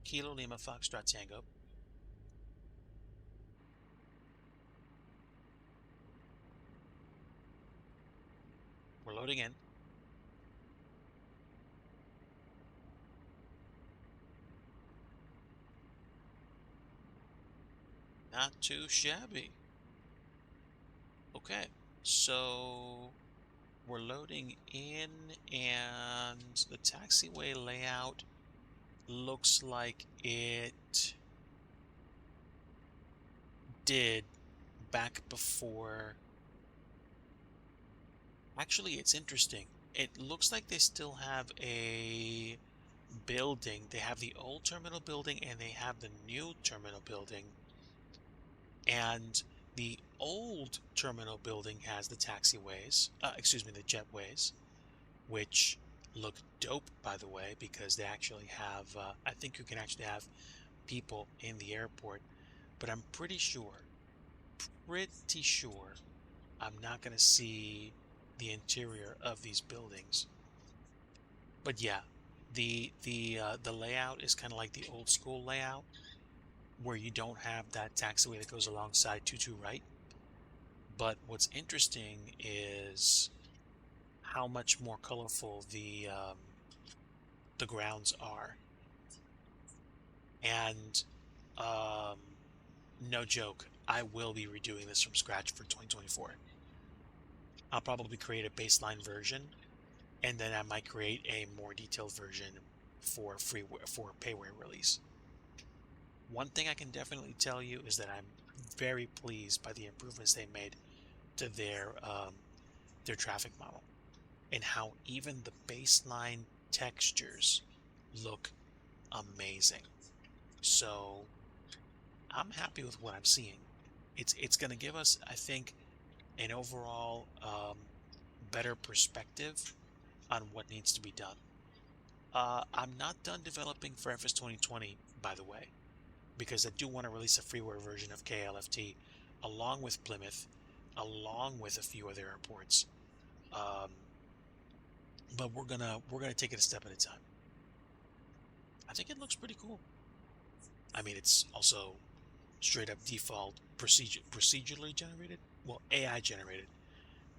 Kilo Lima Foxtrot Tango. We're loading in. Not too shabby. Okay, so we're loading in, and the taxiway layout looks like it did back before. Actually, it's interesting. It looks like they still have a building. They have the old terminal building and they have the new terminal building. And the old terminal building has the taxiways, the jetways, which look dope, by the way, because they actually have, I think you can actually have people in the airport, but I'm pretty sure I'm not going to see the interior of these buildings. But yeah, the layout is kind of like the old school layout, where you don't have that taxiway that goes alongside 22 right. But what's interesting is how much more colorful the grounds are. And no joke, I will be redoing this from scratch for 2024. I'll probably create a baseline version, and then I might create a more detailed version for payware release. One thing I can definitely tell you is that I'm very pleased by the improvements they made to their traffic model, and how even the baseline textures look amazing. So I'm happy with what I'm seeing. It's going to give us, I think, an overall better perspective on what needs to be done. I'm not done developing for FS 2020, by the way, because I do want to release a freeware version of KLFT along with Plymouth, along with a few other airports. But we're gonna take it a step at a time. I think it looks pretty cool. I mean, it's also straight up default procedurally generated, well, AI generated,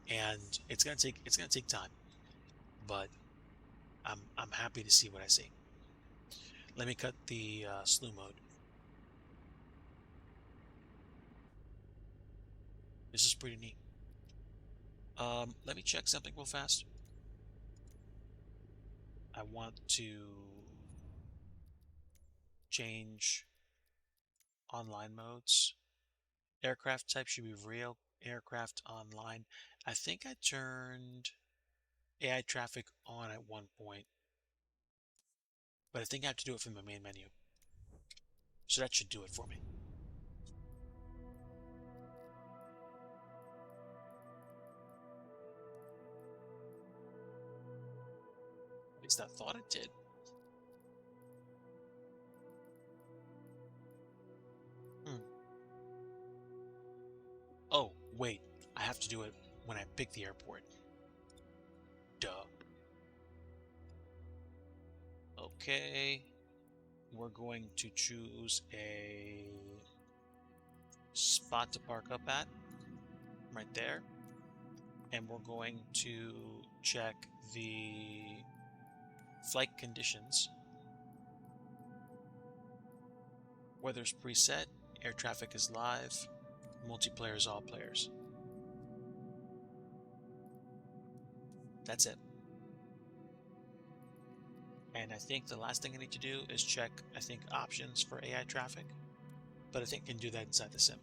and it's gonna take time, but I'm happy to see what I see. Let me cut the slew mode. This is pretty neat. Let me check something real fast. I want to change online modes. Aircraft type should be real aircraft online. I think I turned AI traffic on at one point, but I think I have to do it from the main menu. So that should do it for me. At least I thought it did. Oh, wait. I have to do it when I pick the airport. Duh. Okay. We're going to choose a spot to park up at. Right there. And we're going to check the flight conditions. Weather's preset. Air traffic is live. Multiplayer is all players. That's it. And I think the last thing I need to do is check, I think, options for AI traffic. But I think I can do that inside the sim.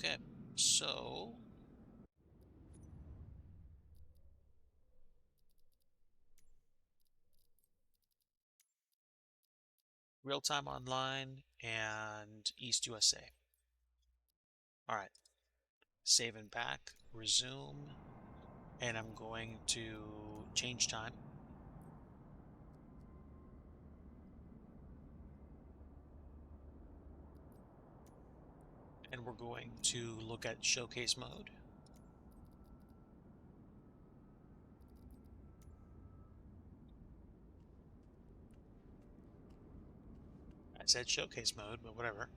Okay, so real time online and East USA. All right, save and back, resume, and I'm going to change time. And we're going to look at showcase mode. I said showcase mode, but whatever.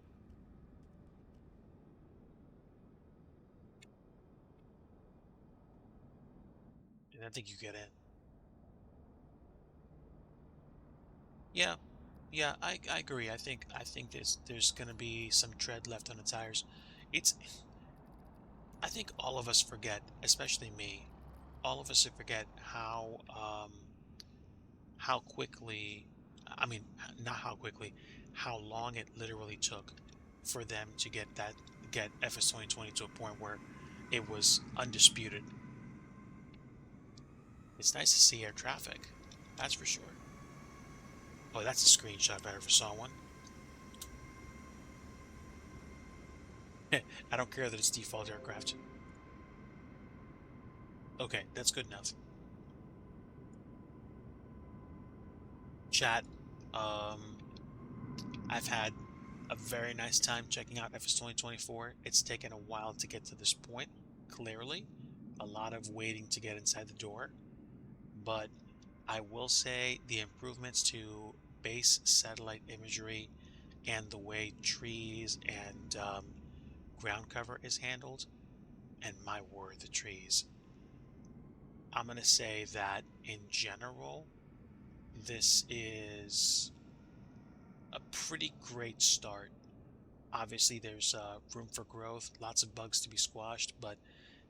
And I think you get in. Yeah, yeah, I agree. I think there's gonna be some tread left on the tires. It's I think all of us forget, especially me, all of us forget how quickly, I mean, not how quickly, how long it literally took for them to get FS2020 to a point where it was undisputed. It's nice to see air traffic, that's for sure. Oh, that's a screenshot if I ever saw one. I don't care that it's default aircraft. Okay, that's good enough. Chat, um, I've had a very nice time checking out FS2024. It's taken a while to get to this point, clearly. A lot of waiting to get inside the door. But I will say the improvements to base satellite imagery and the way trees and ground cover is handled, and my word, the trees. I'm going to say that in general, this is a pretty great start. Obviously, there's room for growth, lots of bugs to be squashed, but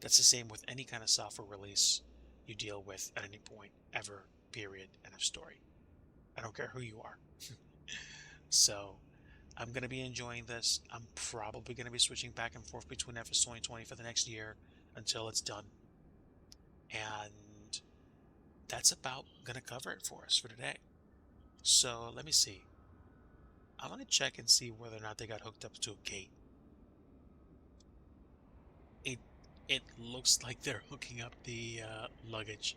that's the same with any kind of software release you deal with at any point, ever, period, end of story. I don't care who you are. So I'm going to be enjoying this. I'm probably going to be switching back and forth between FS2020 for the next year until it's done. And that's about going to cover it for us for today. So let me see. I'm going to check and see whether or not they got hooked up to a gate. It it looks like they're hooking up the luggage,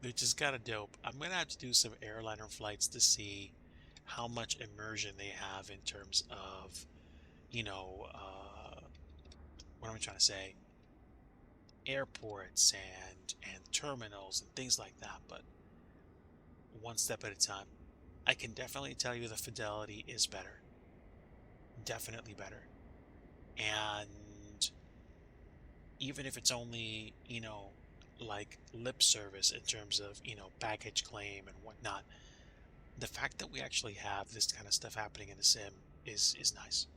which is kind of dope. I'm going to have to do some airliner flights to see how much immersion they have in terms of, you know, what am I trying to say? Airports and terminals and things like that, but one step at a time. I can definitely tell you the fidelity is better. Definitely better. And even if it's only, like lip service in terms of, baggage claim and whatnot, the fact that we actually have this kind of stuff happening in the sim is nice.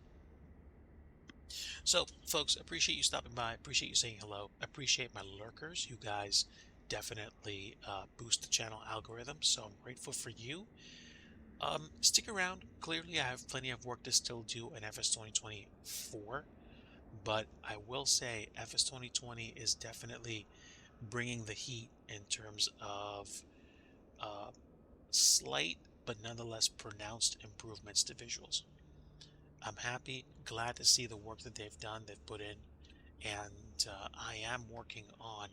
So, folks, appreciate you stopping by. Appreciate you saying hello. Appreciate my lurkers. You guys definitely boost the channel algorithm. So I'm grateful for you. Stick around. Clearly, I have plenty of work to still do in FS 2024. But I will say FS 2020 is definitely bringing the heat in terms of uh, slight but nonetheless pronounced improvements to visuals. I'm happy, glad to see the work that they've done, they've put in, and I am working on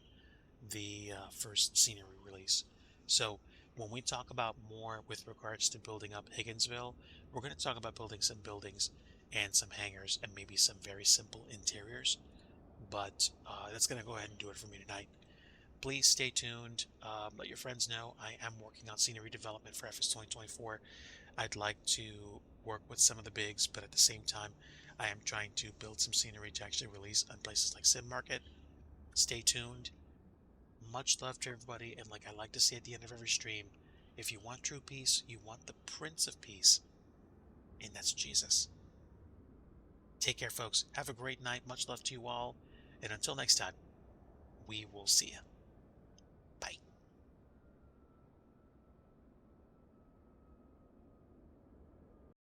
the first scenery release. So when we talk about more with regards to building up Higginsville, we're going to talk about building some buildings and some hangars and maybe some very simple interiors. But that's going to go ahead and do it for me tonight. Please stay tuned. Let your friends know I am working on scenery development for FS 2024. I'd like to work with some of the bigs, but at the same time, I am trying to build some scenery to actually release on places like Sim Market. Stay tuned. Much love to everybody, and like I like to say at the end of every stream, if you want true peace, you want the Prince of Peace, and that's Jesus. Take care, folks. Have a great night. Much love to you all, and until next time, we will see you.